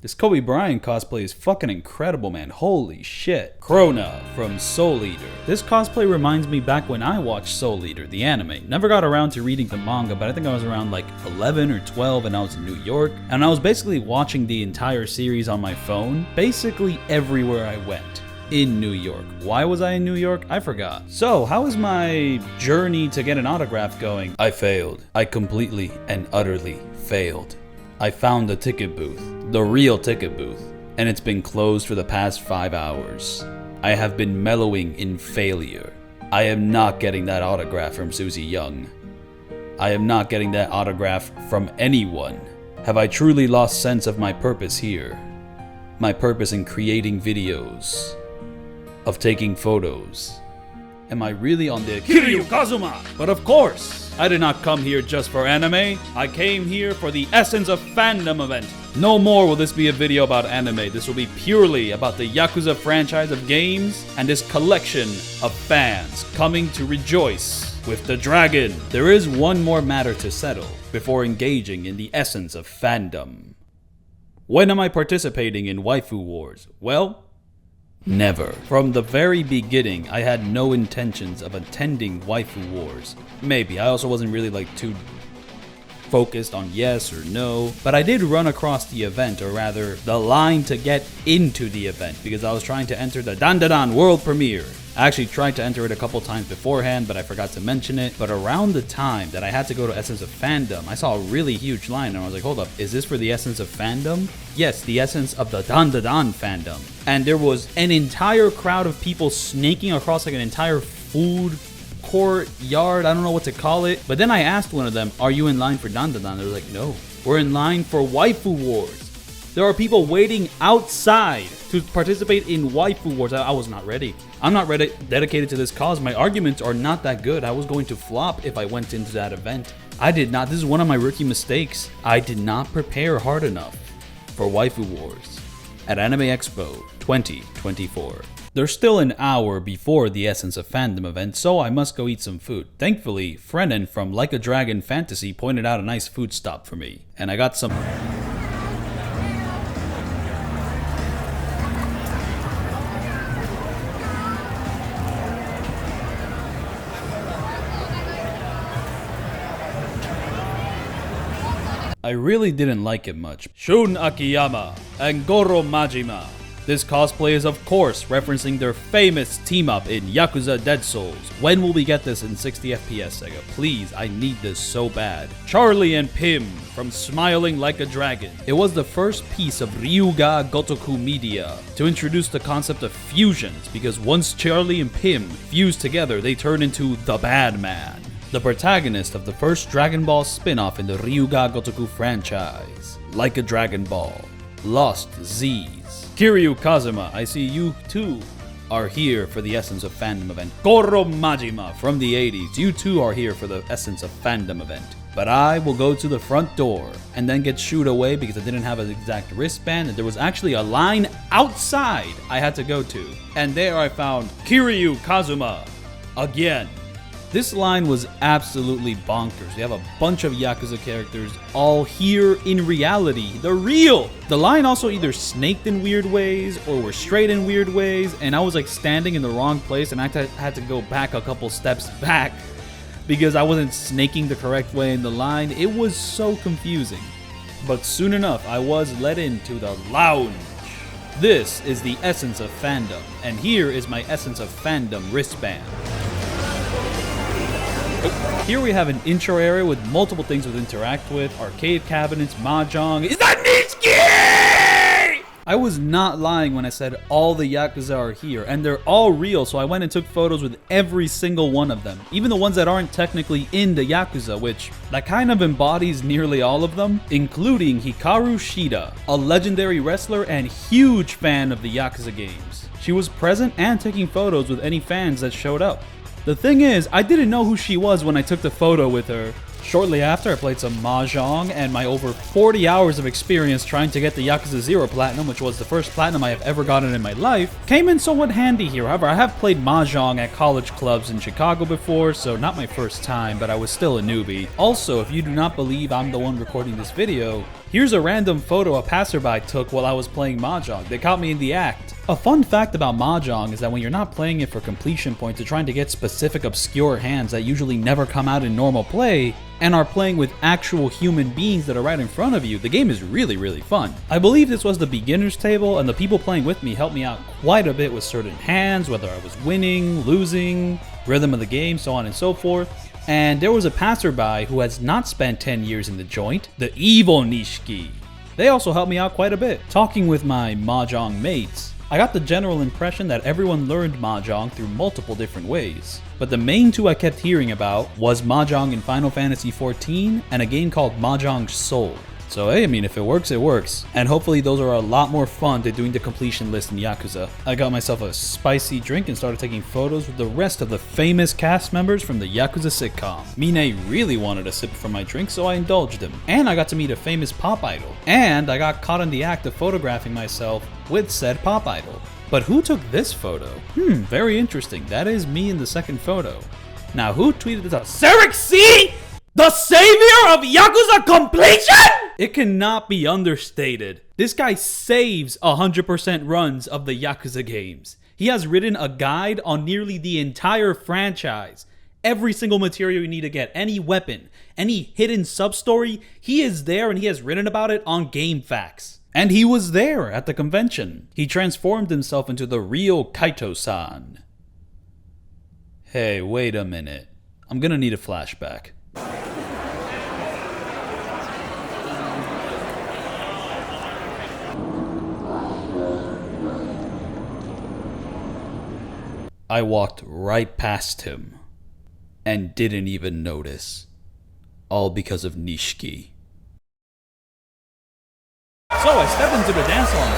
Speaker 3: This Kobe Bryant cosplay is fucking incredible, man. Holy shit. Krona from Soul Eater. This cosplay reminds me back when I watched Soul Eater, the anime. Never got around to reading the manga, but I think I was around like 11 or 12 and I was in New York. And I was basically watching the entire series on my phone, basically everywhere I went in New York. Why was I in New York? I forgot. So, how is my journey to get an autograph going? I failed. I completely and utterly failed. I found the ticket booth, the real ticket booth, and it's been closed for the past 5 hours. I have been mellowing in failure. I am not getting that autograph from Susie Young. I am not getting that autograph from anyone. Have I truly lost sense of my purpose here? My purpose in creating videos, of taking photos. Am I really on the Kiryu Kazuma? But of course, I did not come here just for anime. I came here for the Essence of Fandom event. No more will this be a video about anime. This will be purely about the Yakuza franchise of games and this collection of fans coming to rejoice with the dragon. There is one more matter to settle before engaging in the Essence of Fandom. When am I participating in Waifu Wars? Well, never. From the very beginning, I had no intentions of attending Waifu Wars. Maybe. I also wasn't really like too focused on yes or no. But I did run across the event, or rather, the line to get into the event, because I was trying to enter the Dandadan World Premiere. I actually tried to enter it a couple times beforehand, but I forgot to mention it. But around the time that I had to go to Essence of Fandom, I saw a really huge line and I was like, hold up, is this for the Essence of Fandom? Yes, the Essence of the Dandadan fandom. And there was an entire crowd of people snaking across like an entire food courtyard. I don't know what to call it. But then I asked one of them, are you in line for Dandadan? They were like, no, we're in line for Waifu Wars. There are people waiting outside to participate in waifu wars. I was not ready. I'm not ready, dedicated to this cause. My arguments are not that good. I was going to flop if I went into that event. I did not. This is one of my rookie mistakes. I did not prepare hard enough for waifu wars at Anime Expo 2024. There's still an hour before the Essence of Fandom event, so I must go eat some food. Thankfully, Frennen from Like a Dragon Fantasy pointed out a nice food stop for me, and I got some... I really didn't like it much. Shun Akiyama and Goro Majima. This cosplay is of course referencing their famous team up in Yakuza Dead Souls. When will we get this in 60 FPS, Sega? Please, I need this so bad. Charlie and Pim from Smiling Like a Dragon. It was the first piece of Ryuga Gotoku Media to introduce the concept of fusions, because once Charlie and Pim fuse together, they turn into the Bad Man, the protagonist of the first Dragon Ball spin-off in the Ryuga Gotoku franchise. Like a Dragon Ball. Lost Z's. Kiryu Kazuma, I see you too are here for the Essence of Fandom event. Goro Majima from the 80s, you too are here for the Essence of Fandom event. But I will go to the front door and then get shooed away because I didn't have an exact wristband, and there was actually a line outside I had to go to. And there I found Kiryu Kazuma again. This line was absolutely bonkers. We have a bunch of Yakuza characters all here in reality. They're real! The line also either snaked in weird ways or were straight in weird ways, and I was like standing in the wrong place, and I had to go back a couple steps back because I wasn't snaking the correct way in the line. It was so confusing. But soon enough, I was led into the lounge. This is the Essence of Fandom, and here is my Essence of Fandom wristband. Here we have an intro area with multiple things to interact with, arcade cabinets, mahjong. Is that Nishiki? I was not lying when I said all the Yakuza are here, and they're all real, so I went and took photos with every single one of them. Even the ones that aren't technically in the Yakuza, which that kind of embodies nearly all of them, including Hikaru Shida, a legendary wrestler and huge fan of the Yakuza games. She was present and taking photos with any fans that showed up. The thing is, I didn't know who she was when I took the photo with her. Shortly after, I played some mahjong, and my over 40 hours of experience trying to get the Yakuza 0 Platinum, which was the first Platinum I have ever gotten in my life, came in somewhat handy here. However, I have played mahjong at college clubs in Chicago before, so not my first time, but I was still a newbie. Also, if you do not believe I'm the one recording this video, here's a random photo a passerby took while I was playing mahjong. They caught me in the act. A fun fact about mahjong is that when you're not playing it for completion points or trying to get specific obscure hands that usually never come out in normal play, and are playing with actual human beings that are right in front of you, the game is really, really fun. I believe this was the beginner's table, and the people playing with me helped me out quite a bit with certain hands, whether I was winning, losing, rhythm of the game, so on and so forth. And there was a passerby who has not spent 10 years in the joint, the evil Nishiki. They also helped me out quite a bit. Talking with my mahjong mates, I got the general impression that everyone learned mahjong through multiple different ways. But the main two I kept hearing about was mahjong in Final Fantasy XIV and a game called Mahjong Soul. So hey, I mean, if it works, it works. And hopefully those are a lot more fun than doing the completion list in Yakuza. I got myself a spicy drink and started taking photos with the rest of the famous cast members from the Yakuza sitcom. Mine really wanted a sip from my drink, so I indulged him. And I got to meet a famous pop idol. And I got caught in the act of photographing myself with said pop idol. But who took this photo? Very interesting. That is me in the second photo. Now, who tweeted this out? Sarek C? The savior of Yakuza completion? It cannot be understated. This guy saves 100% runs of the Yakuza games. He has written a guide on nearly the entire franchise. Every single material you need to get, any weapon, any hidden sub-story, he is there and he has written about it on GameFAQs. And he was there at the convention. He transformed himself into the real Kaito-san. Hey, wait a minute. I'm gonna need a flashback. I walked right past him and didn't even notice. All because of Nishiki. So I step into the dance hall.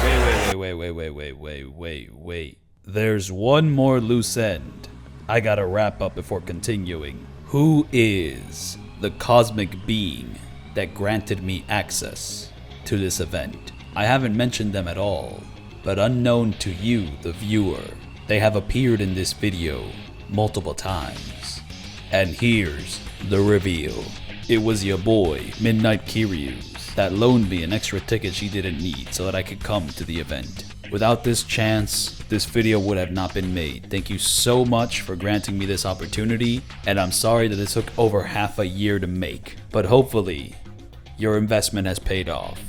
Speaker 3: Wait. There's one more loose end I gotta wrap up before continuing. Who is the cosmic being that granted me access to this event? I haven't mentioned them at all, but unknown to you, the viewer, they have appeared in this video multiple times. And here's the reveal. It was your boy, Midnight Kiryu's, that loaned me an extra ticket she didn't need so that I could come to the event. Without this chance, this video would have not been made. Thank you so much for granting me this opportunity, and I'm sorry that it took over half a year to make, but hopefully, your investment has paid off.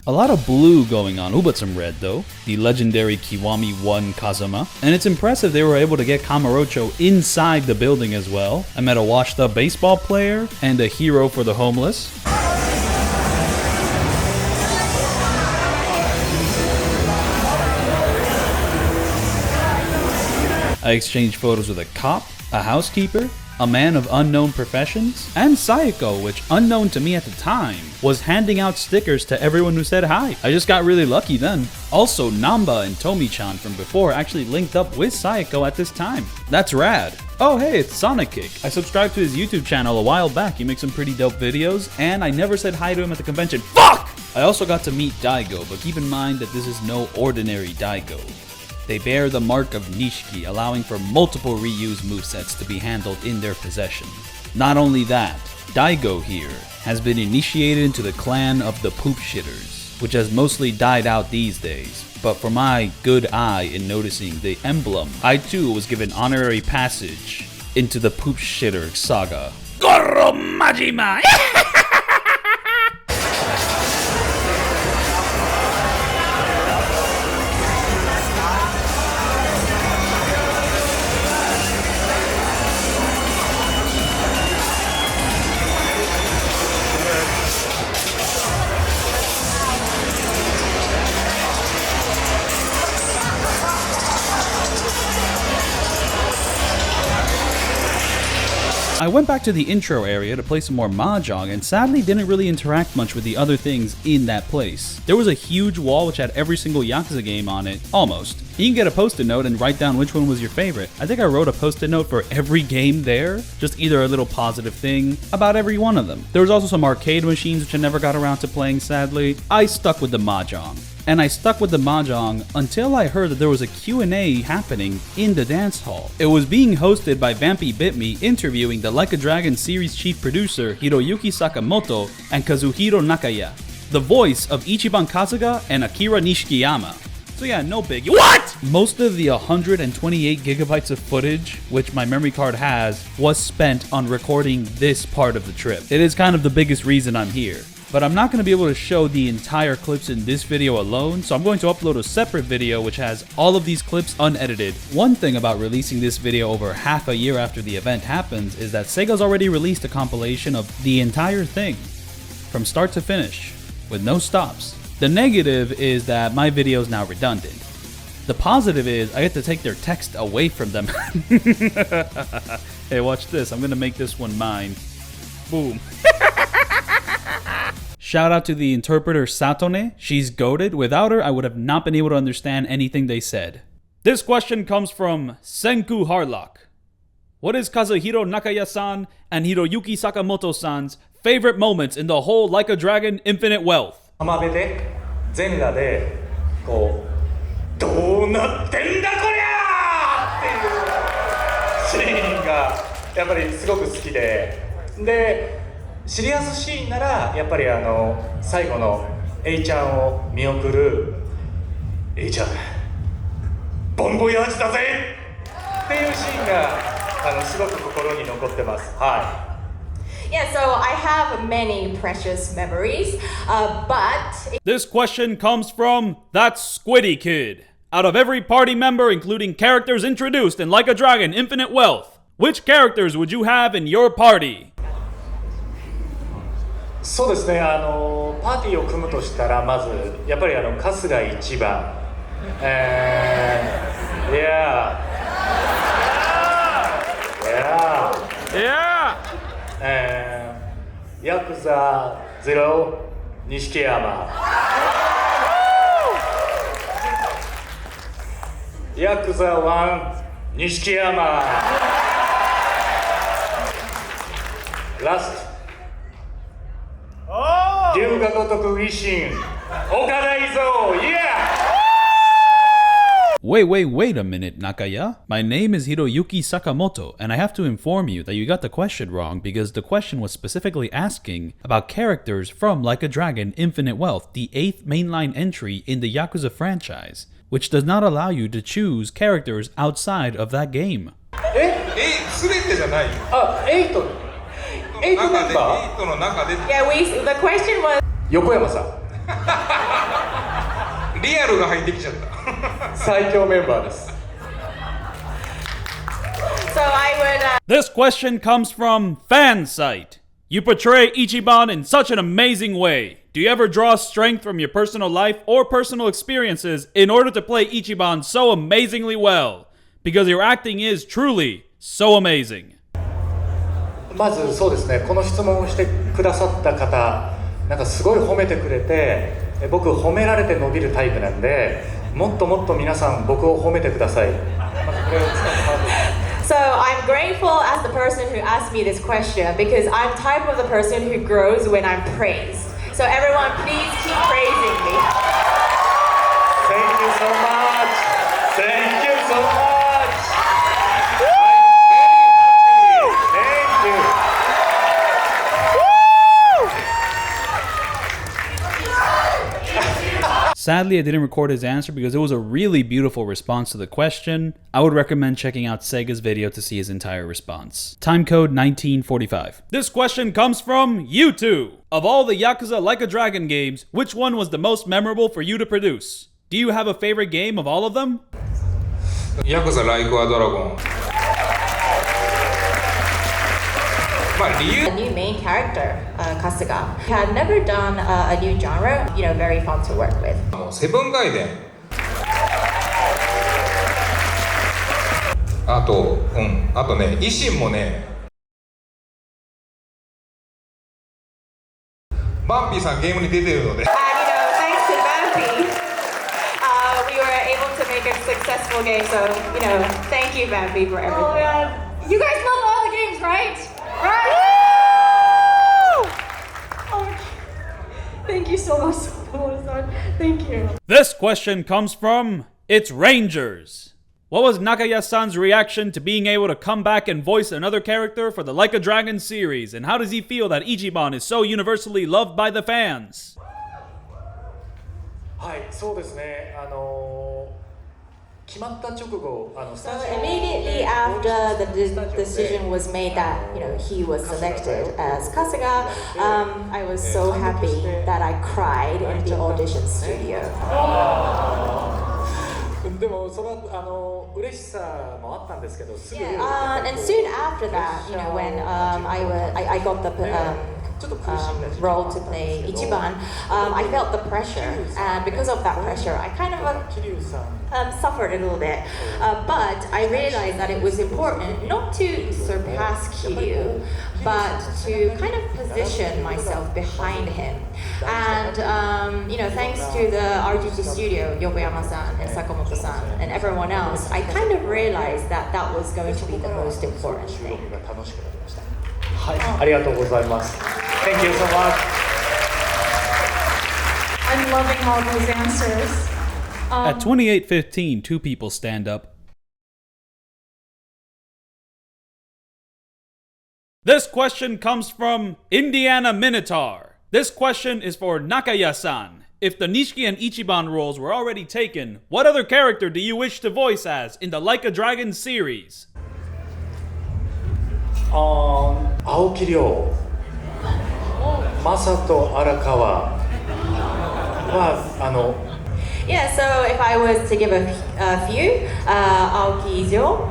Speaker 3: A lot of blue going on, but some red though. The legendary Kiwami 1 Kazuma. And it's impressive they were able to get Kamurocho inside the building as well. I met a washed up baseball player and a hero for the homeless. I exchanged photos with a cop, a housekeeper, a man of unknown professions, and Sayako, which, unknown to me at the time, was handing out stickers to everyone who said hi. I just got really lucky then. Also, Namba and Tomi-chan from before actually linked up with Sayako at this time. That's rad. Oh hey, it's Sonic Kick. I subscribed to his YouTube channel a while back. He makes some pretty dope videos, and I never said hi to him at the convention. Fuck! I also got to meet Daigo, but keep in mind that this is no ordinary Daigo. They bear the mark of Nishiki, allowing for multiple reused movesets to be handled in their possession. Not only that, Daigo here has been initiated into the clan of the Poop Shitters, which has mostly died out these days. But for my good eye in noticing the emblem, I too was given honorary passage into the Poop Shitter saga. Goro Majima! I went back to the intro area to play some more Mahjong and sadly didn't really interact much with the other things in that place. There was a huge wall which had every single Yakuza game on it, almost. You can get a post-it note and write down which one was your favorite. I think I wrote a post-it note for every game there, just either a little positive thing about every one of them. There was also some arcade machines which I never got around to playing sadly. I stuck with the Mahjong. And I stuck with the Mahjong until I heard that there was a Q&A happening in the dance hall. It was being hosted by Vampy Bitme interviewing the Like a Dragon series chief producer Hiroyuki Sakamoto and Kazuhiro Nakaya, the voice of Ichiban Kasuga and Akira Nishikiyama. So yeah, no biggie. What?! Most of the 128 gigabytes of footage, which my memory card has, was spent on recording this part of the trip. It is kind of the biggest reason I'm here. But I'm not going to be able to show the entire clips in this video alone, so I'm going to upload a separate video which has all of these clips unedited. One thing about releasing this video over half a year after the event happens is that Sega's already released a compilation of the entire thing, from start to finish, with no stops. The negative is that my video is now redundant. The positive is I get to take their text away from them. Hey, watch this. I'm going to make this one mine. Boom. Shout out to the interpreter Satone. She's goated. Without her, I would have not been able to understand anything they said. This question comes from Senku Harlock. What is Kazuhiro Nakaya-san and Hiroyuki Sakamoto-san's favorite moments in the whole Like a Dragon Infinite Wealth?
Speaker 9: 浜辺で全裸でこうどうなってんだこりゃーっていうシーンがやっぱりすごく好きで、シリアスシーンならやっぱり最後の A ちゃんを見送る A ちゃんボンボヤージだぜっていうシーンがすごく心に残ってます。は
Speaker 10: Yeah, so I have many precious memories, but
Speaker 3: This question comes from that Squiddy Kid. Out of every party member, including characters introduced in Like a Dragon Infinite Wealth, which characters would you have in your party?
Speaker 9: い。そうですね。パーティーを組むとしたらまずやっぱり春日一番。Yeah.ヤクザ0錦山。ヤクザ1錦山。ラスト龍が如く維新岡田伊蔵。
Speaker 3: Wait a minute, Nakaya. My name is Hiroyuki Sakamoto, and I have to inform you that you got the question wrong because the question was specifically asking about characters from Like a Dragon Infinite Wealth, the 8th mainline entry in the Yakuza franchise, which does not allow you to choose characters outside of that game.
Speaker 2: 全てじゃないよ。
Speaker 9: 8メンバー。
Speaker 2: 8の中で
Speaker 10: yeah, the question was
Speaker 9: 横山さん
Speaker 2: リアルが入ってきちゃった。
Speaker 9: 最強メンバーです。
Speaker 10: so I would
Speaker 3: This question comes from Fansite. You portray Ichiban in such an amazing way. Do you ever draw strength from your personal life or personal experiences in order to play Ichiban so amazingly well? Because your acting is truly so amazing.
Speaker 9: まずそうですね、この質問をしてくださった方、なんかすごい褒めてくれて、僕褒められて伸びるタイプなんで、もっともっと皆さん僕を褒めてください。
Speaker 10: So I'm grateful as the person who asked me this question because I'm type of the person who grows when I'm praised. So everyone, please keep praising me.
Speaker 9: Thank you so much. Thank you so much. Thank you.
Speaker 3: Sadly, I didn't record his answer because it was a really beautiful response to the question. I would recommend checking out Sega's video to see his entire response. Timecode 1945. This question comes from you two. Of all the Yakuza Like a Dragon games, which one was the most memorable for you to produce? Do you have a favorite game of all of them?
Speaker 2: ヤクザライクアドラゴン。まあ理由
Speaker 10: A new main character, Kasuga, had never done a new genre, very fun to work with.
Speaker 2: セブンガイデン。あとね、維新もね、バンピーさんゲームに出てるので。
Speaker 10: And thanks to Bambi, we were able to make a successful game. So, thank you, Bambi, for everything. Oh, yeah. You guys love all the games, right? Right? Oh, thank you so much. Thank you.
Speaker 3: This question comes from It's Rangers. What was Nakaya-san's reaction to being able to come back and voice another character for the Like a Dragon series, and how does he feel that Ichiban is so universally loved by the fans?
Speaker 9: はい、そうですね。決まった直後、
Speaker 10: So immediately after the decision was made that he was selected as Kasuga, I was so happy that I cried in the audition studio.
Speaker 9: でもその嬉しさもあったんですけど、すぐ。
Speaker 10: And soon after that, when I got the role to play Ichiban, I felt the pressure, and because of that pressure, I kind of suffered a little bit. But I realized that it was important not to surpass Kiryu, but to kind of position myself behind him. And thanks to the RGG studio, Yokoyama-san and Sakamoto-san and everyone else, I kind of realized that that was going to be the most important thing.
Speaker 9: はい、ありがとうございます。Thank you so much.
Speaker 8: I'm loving all those answers.
Speaker 3: At 28:15, two people stand up. This question comes from Indiana Minotaur. This question is for Nakaya-san. If the Nishiki and Ichiban roles were already taken, what other character do you wish to voice as in the Like a Dragon series?
Speaker 9: 青木亮、正人荒川は
Speaker 10: Yeah, so if I was to give a few, Aoki Izyo,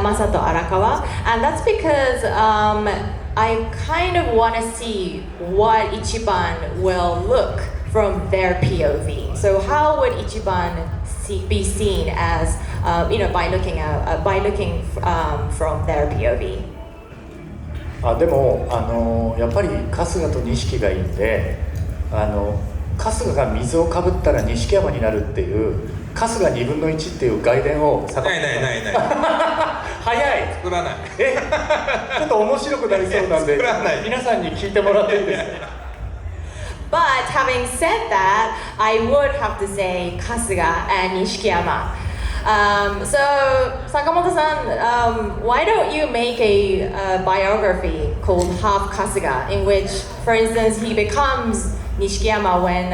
Speaker 10: Masato Arakawa, and that's because I kind of want to see what Ichiban will look from their POV. So how would Ichiban be seen as, by looking from their POV?
Speaker 9: でもやっぱり春日と錦がいいんで春日が水をかぶったら錦山になるっていう春日2分の1っていう外伝を
Speaker 2: ない
Speaker 9: 早い
Speaker 2: 作らない
Speaker 9: ちょっと面白くなりそうなんで
Speaker 2: 作らない
Speaker 9: 皆さんに聞いてもらっていいですか
Speaker 10: But having said that, I would have to say Kasuga and Nishikiyama. So Sakamoto-san, why don't you make a biography called Half Kasuga, in which, for instance, he becomes Nishikiyama when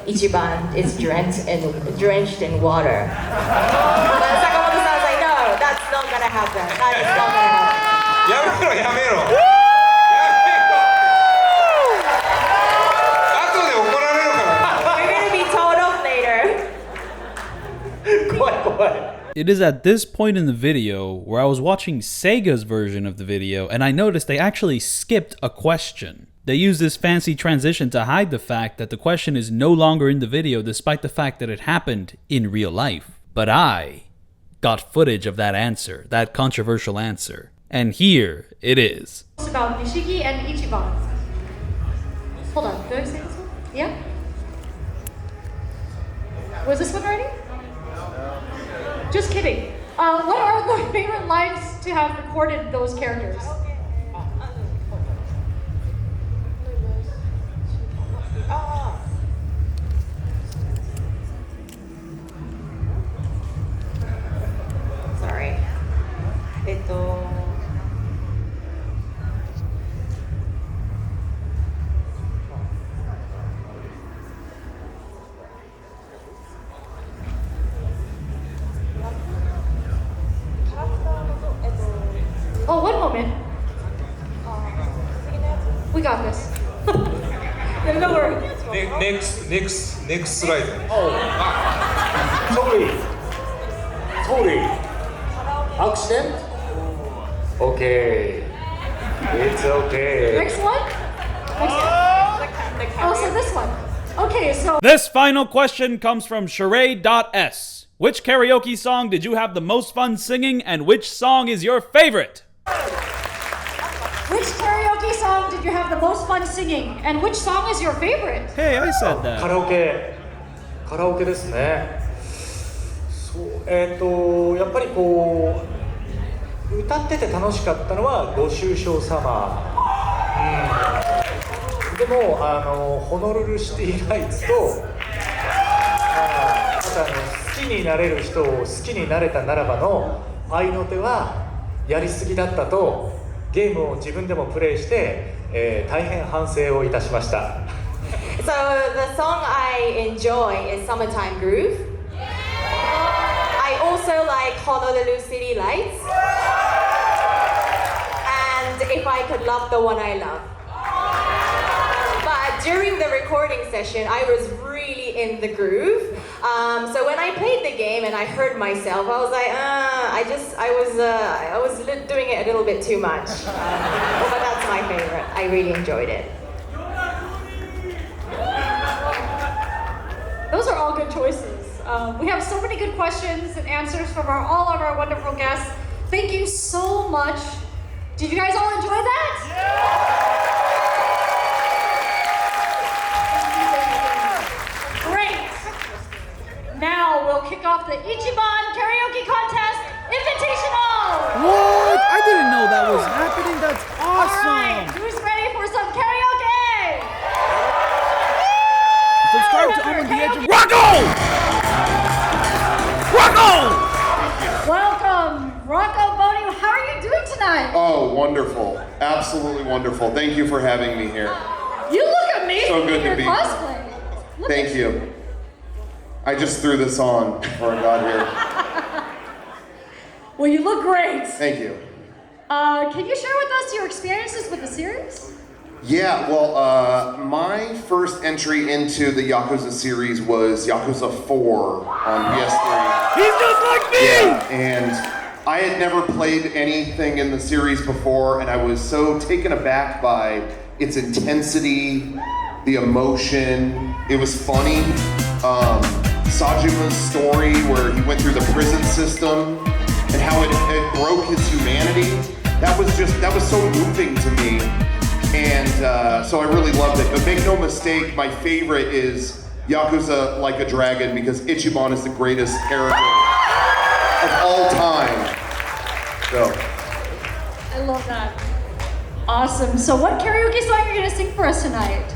Speaker 10: Ichiban is drenched in water. But Sakamoto-san's like, no, that's not gonna happen. That is not gonna happen.
Speaker 2: やめろ後で怒られるから
Speaker 10: You're gonna be told off later.
Speaker 9: 怖い怖い
Speaker 3: It is at this point in the video where I was watching Sega's version of the video and I noticed they actually skipped a question. They use this fancy transition to hide the fact that the question is no longer in the video despite the fact that it happened in real life. But I got footage of that answer, that controversial answer. And here it is.
Speaker 11: It's about Nishiki and Ichiban. Hold on, did I say this one? Yeah? Was this one ready? Just kidding. What are the favorite lines to have recorded those characters?
Speaker 10: Sorry.
Speaker 11: Oh, one moment. We got this. No worry.
Speaker 2: Next slide.
Speaker 9: Sorry. Accident? Okay. It's okay.
Speaker 11: Next one? Oh, so this one. Okay, so...
Speaker 3: This final question comes from Charade.s. Which karaoke song did you have the most fun singing and which song is your favorite?
Speaker 11: Which karaoke song did you have the most fun singing? And which song is your favorite?
Speaker 3: Hey, I said that.
Speaker 9: カラオケですね。そうやっぱりこう歌ってて楽しかったのはご愁傷様。でもホノルルシティライツとあと好きになれる人を好きになれたならばの愛の手はやりすぎだったとゲームを自分でもプレイして、大変反省をいたしました。
Speaker 10: So the song I enjoy is Summertime Groove. I also like Honolulu City Lights. And If I Could Love the One I Love. But during the recording session, I was really in the groove. So when I played the game and I heard myself, I was like, I was doing it a little bit too much. But that's my favorite. I really enjoyed it.
Speaker 11: Those are all good choices. We have so many good questions and answers from all of our wonderful guests. Thank you so much. Did you guys all enjoy that? Great. Now we'll kick off the Ichiban Karaoke Contest Invitational.
Speaker 3: What? I didn't know that was happening. That's awesome.
Speaker 11: All right, who's ready for some karaoke?
Speaker 3: Subscribe to imontheedge. Rocco!
Speaker 11: Welcome, Rocco Bodie. How are you doing tonight?
Speaker 6: Oh, wonderful. Absolutely wonderful. Thank you for having me here.
Speaker 11: You look amazing
Speaker 6: So good
Speaker 11: in your
Speaker 6: to be
Speaker 11: cosplay. Look
Speaker 6: Thank
Speaker 11: at
Speaker 6: you. I just threw this on before I got here.
Speaker 11: Well, you look great.
Speaker 6: Thank you.
Speaker 11: Can you share with us your experiences with the series?
Speaker 6: Yeah, well, my first entry into the Yakuza series was Yakuza 4 on PS3.
Speaker 3: He's just like me!
Speaker 6: Yeah, and I had never played anything in the series before, and I was so taken aback by its intensity, the emotion. It was funny. Sajima's story, where he went through the prison system and how it broke his humanity. That was so moving to me. And so I really loved it. But make no mistake, my favorite is Yakuza Like a Dragon, because Ichiban is the greatest character of all time. So.
Speaker 11: I love that. Awesome. So what karaoke song are you going to sing for us tonight?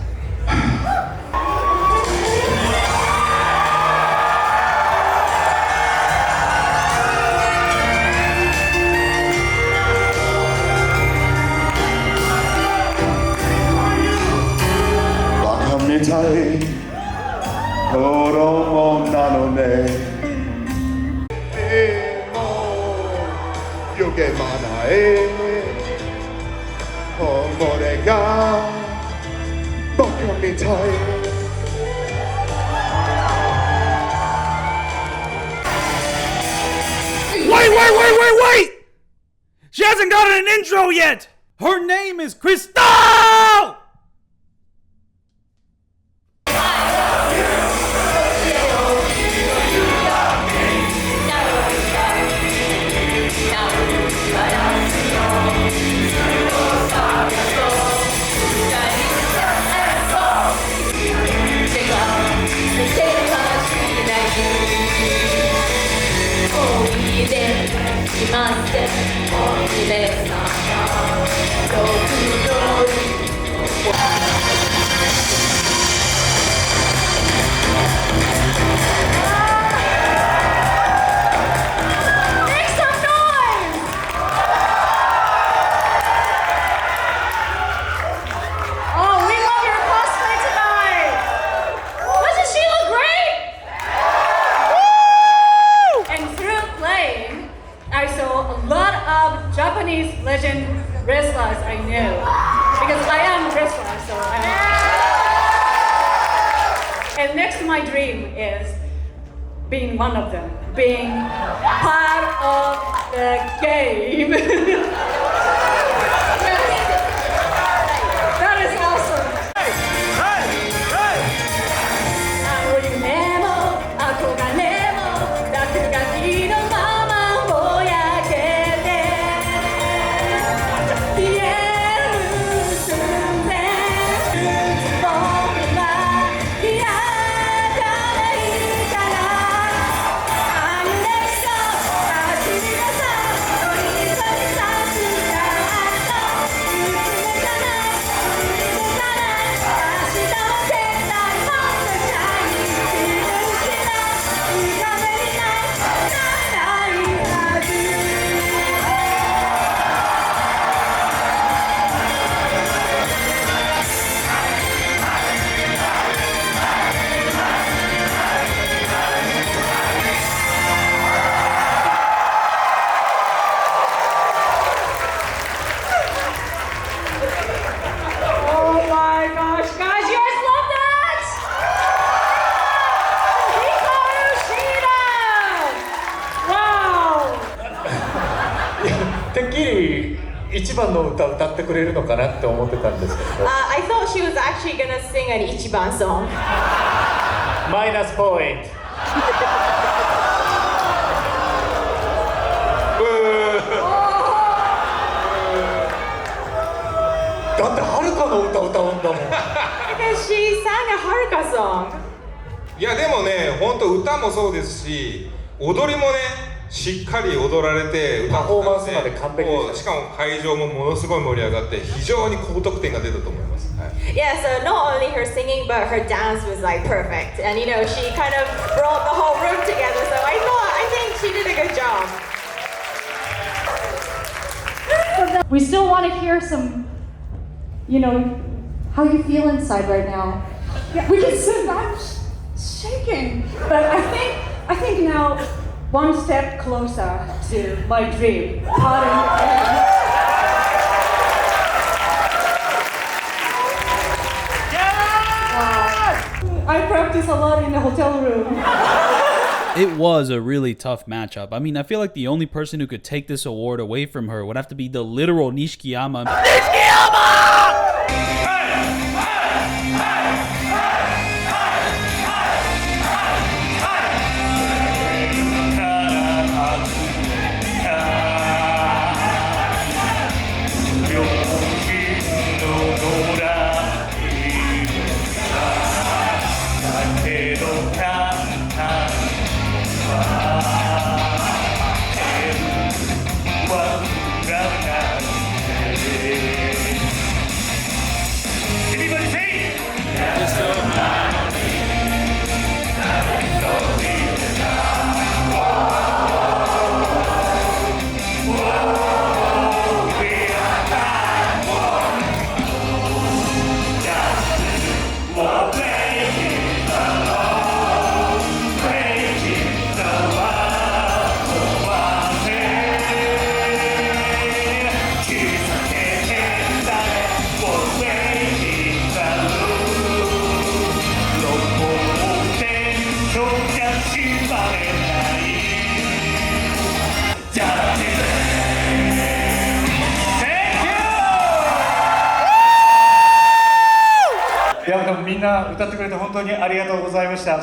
Speaker 3: Wait! She hasn't gotten an intro yet! Her name is Crystal!
Speaker 11: Legend wrestlers I knew, because I am a wrestler, so and next to my dream is being one of them, being part of the game. That is awesome.
Speaker 9: I thought
Speaker 10: she was actually gonna sing an Ichiban song.
Speaker 9: Minus point.
Speaker 10: Because she sang a Haruka song.
Speaker 12: いやでもね、本当歌もそうですし、踊りもね。しっかり踊られて
Speaker 9: パフォーマンスまで完璧でした。
Speaker 12: しかも会場もものすごい盛り上がって非常に高得点が出たと思います。はい、
Speaker 10: Yeah, so not only her singing, but her dance was like perfect, and you know she kind of brought the whole room together. So I think she did a good job.
Speaker 11: We still want to hear some, you know, how you feel inside right now.
Speaker 13: Yeah, we can sit. I'm shaking, but I think now. One step closer to my dream. Pardon. I practice a lot in the hotel room.
Speaker 3: It was a really tough matchup. I mean, I feel like the only person who could take this award away from her would have to be the literal Nishikiyama.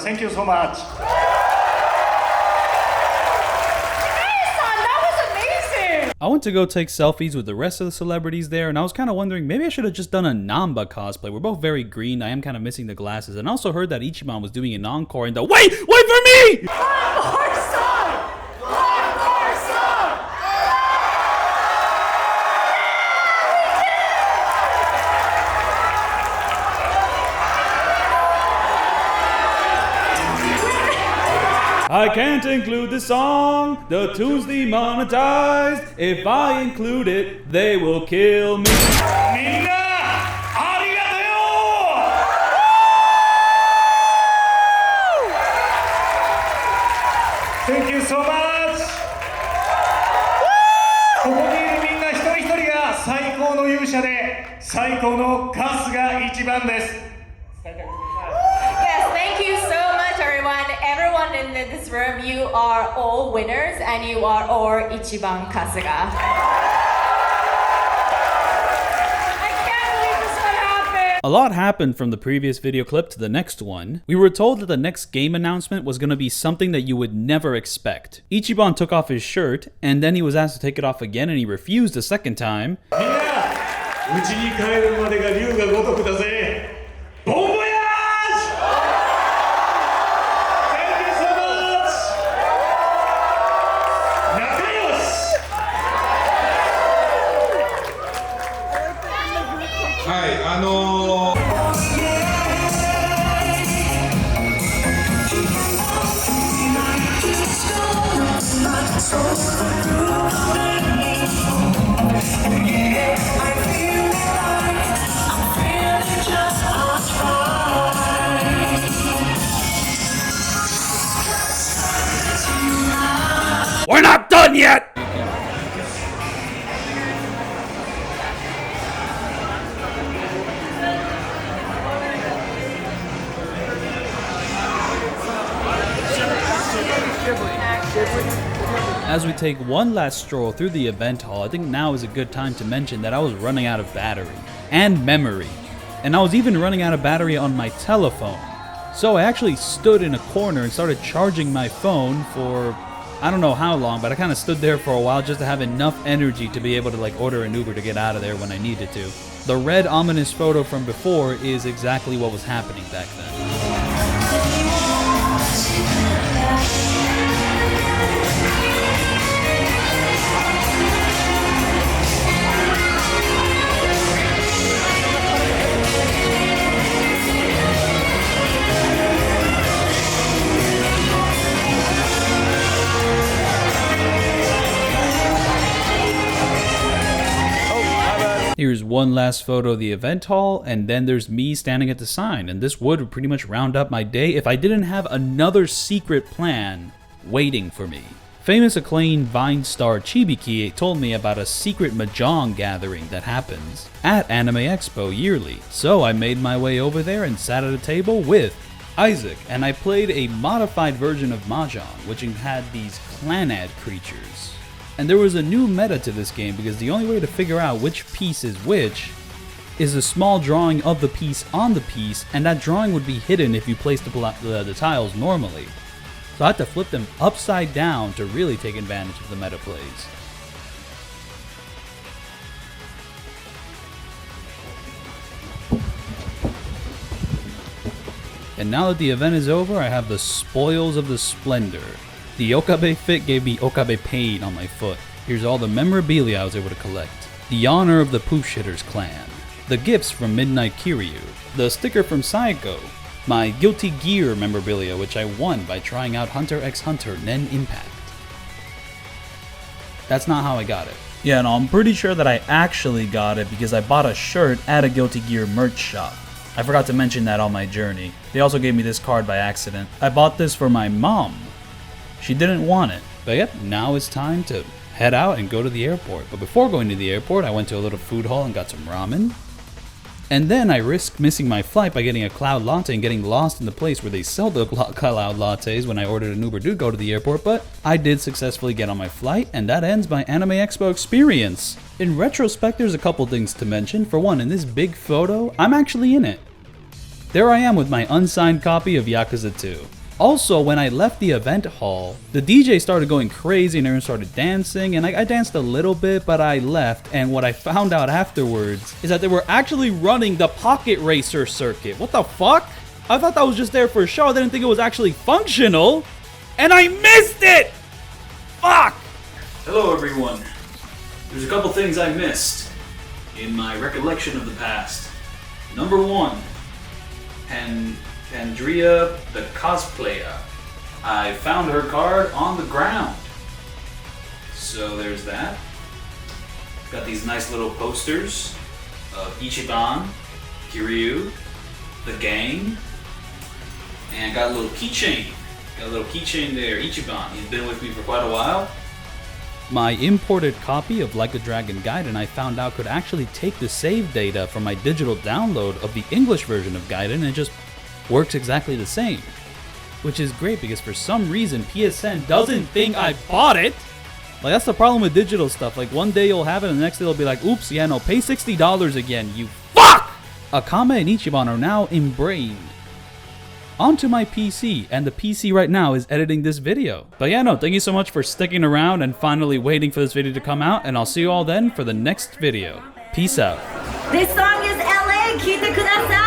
Speaker 9: Thank you so much.
Speaker 3: I went to go take selfies with the rest of the celebrities there, and I was kind of wondering, maybe I should have just done a Namba cosplay. We're both very green. I am kind of missing the glasses. And I also heard that Ichiban was doing an encore in the— Wait for me! I can't include this song, the tune's demonetized. If I include it, they will kill me.
Speaker 9: Thank you so much. ここにいるみんな一人一人が最高の勇者で最高の春日一番です。
Speaker 10: Yes, thank you so much, everyone. Everyone in this room, you are all winners, and you are all Ichiban Kasuga.
Speaker 3: A lot happened from the previous video clip to the next one. We were told that the next game announcement was going to be something that you would never expect. Ichiban took off his shirt, and then he was asked to take it off again, and he refused a second time. We're not done yet! As we take one last stroll through the event hall, I think now is a good time to mention that I was running out of battery and memory, and I was even running out of battery on my telephone. So I actually stood in a corner and started charging my phone for I don't know how long, but I kind of stood there for a while just to have enough energy to be able to like order an Uber to get out of there when I needed to. The red ominous photo from before is exactly what was happening back then. Here's one last photo of the event hall, and then there's me standing at the sign, and this would pretty much round up my day if I didn't have another secret plan waiting for me. Famous acclaimed Vine star Chibiki told me about a secret mahjong gathering that happens at Anime Expo yearly, so I made my way over there and sat at a table with Isaac, and I played a modified version of Mahjong, which had these clanad creatures. And there was a new meta to this game because the only way to figure out which piece is which is a small drawing of the piece on the piece, and that drawing would be hidden if you placed the tiles normally. So I had to flip them upside down to really take advantage of the meta plays. And now that the event is over, I have the spoils of the splendor. The Okabe fit gave me Okabe pain on my foot. Here's all the memorabilia I was able to collect. The honor of the Poof Shitters clan. The gifts from Midnight Kiryu. The sticker from Saiko. My Guilty Gear memorabilia, which I won by trying out Hunter x Hunter Nen Impact. That's not how I got it.
Speaker 4: Yeah, no, I'm pretty sure that I actually got it because I bought a shirt at a Guilty Gear merch shop. I forgot to mention that on my journey. They also gave me this card by accident. I bought this for my mom. She didn't want it.
Speaker 3: But yep, now it's time to head out and go to the airport. But before going to the airport, I went to a little food hall and got some ramen. And then I risked missing my flight by getting a cloud latte and getting lost in the place where they sell the cloud lattes when I ordered an Uber to go to the airport, but I did successfully get on my flight, and that ends my Anime Expo experience. In retrospect, there's a couple things to mention. For one, in this big photo, I'm actually in it. There I am with my unsigned copy of Yakuza 2. Also, when I left the event hall, the DJ started going crazy and everyone started dancing, and I danced a little bit, but I left, and what I found out afterwards is that they were actually running the Pocket Racer circuit. What the fuck? I thought that was just there for a show. I didn't think it was actually functional, and I missed it! Fuck!
Speaker 4: Hello everyone. There's a couple things I missed in my recollection of the past. Number one, Andrea the cosplayer. I found her card on the ground. So there's that. Got these nice little posters of Ichiban, Kiryu, the gang, and got a little keychain. Got a little keychain there, Ichiban. He's been with me for quite a while.
Speaker 3: My imported copy of Like a Dragon Gaiden I found out could actually take the save data from my digital download of the English version of Gaiden and just works exactly the same. Which is great because for some reason PSN doesn't think I bought it. Like, that's the problem with digital stuff. Like, one day you'll have it and the next day they'll be like, oops, yeah, no, pay $60 again, you fuck! Akame and Ichiban are now inbrained onto my PC, and the PC right now is editing this video. But yeah, no, thank you so much for sticking around and finally waiting for this video to come out, and I'll see you all then for the next video. Peace out.
Speaker 8: This song is L.A. 聴いてください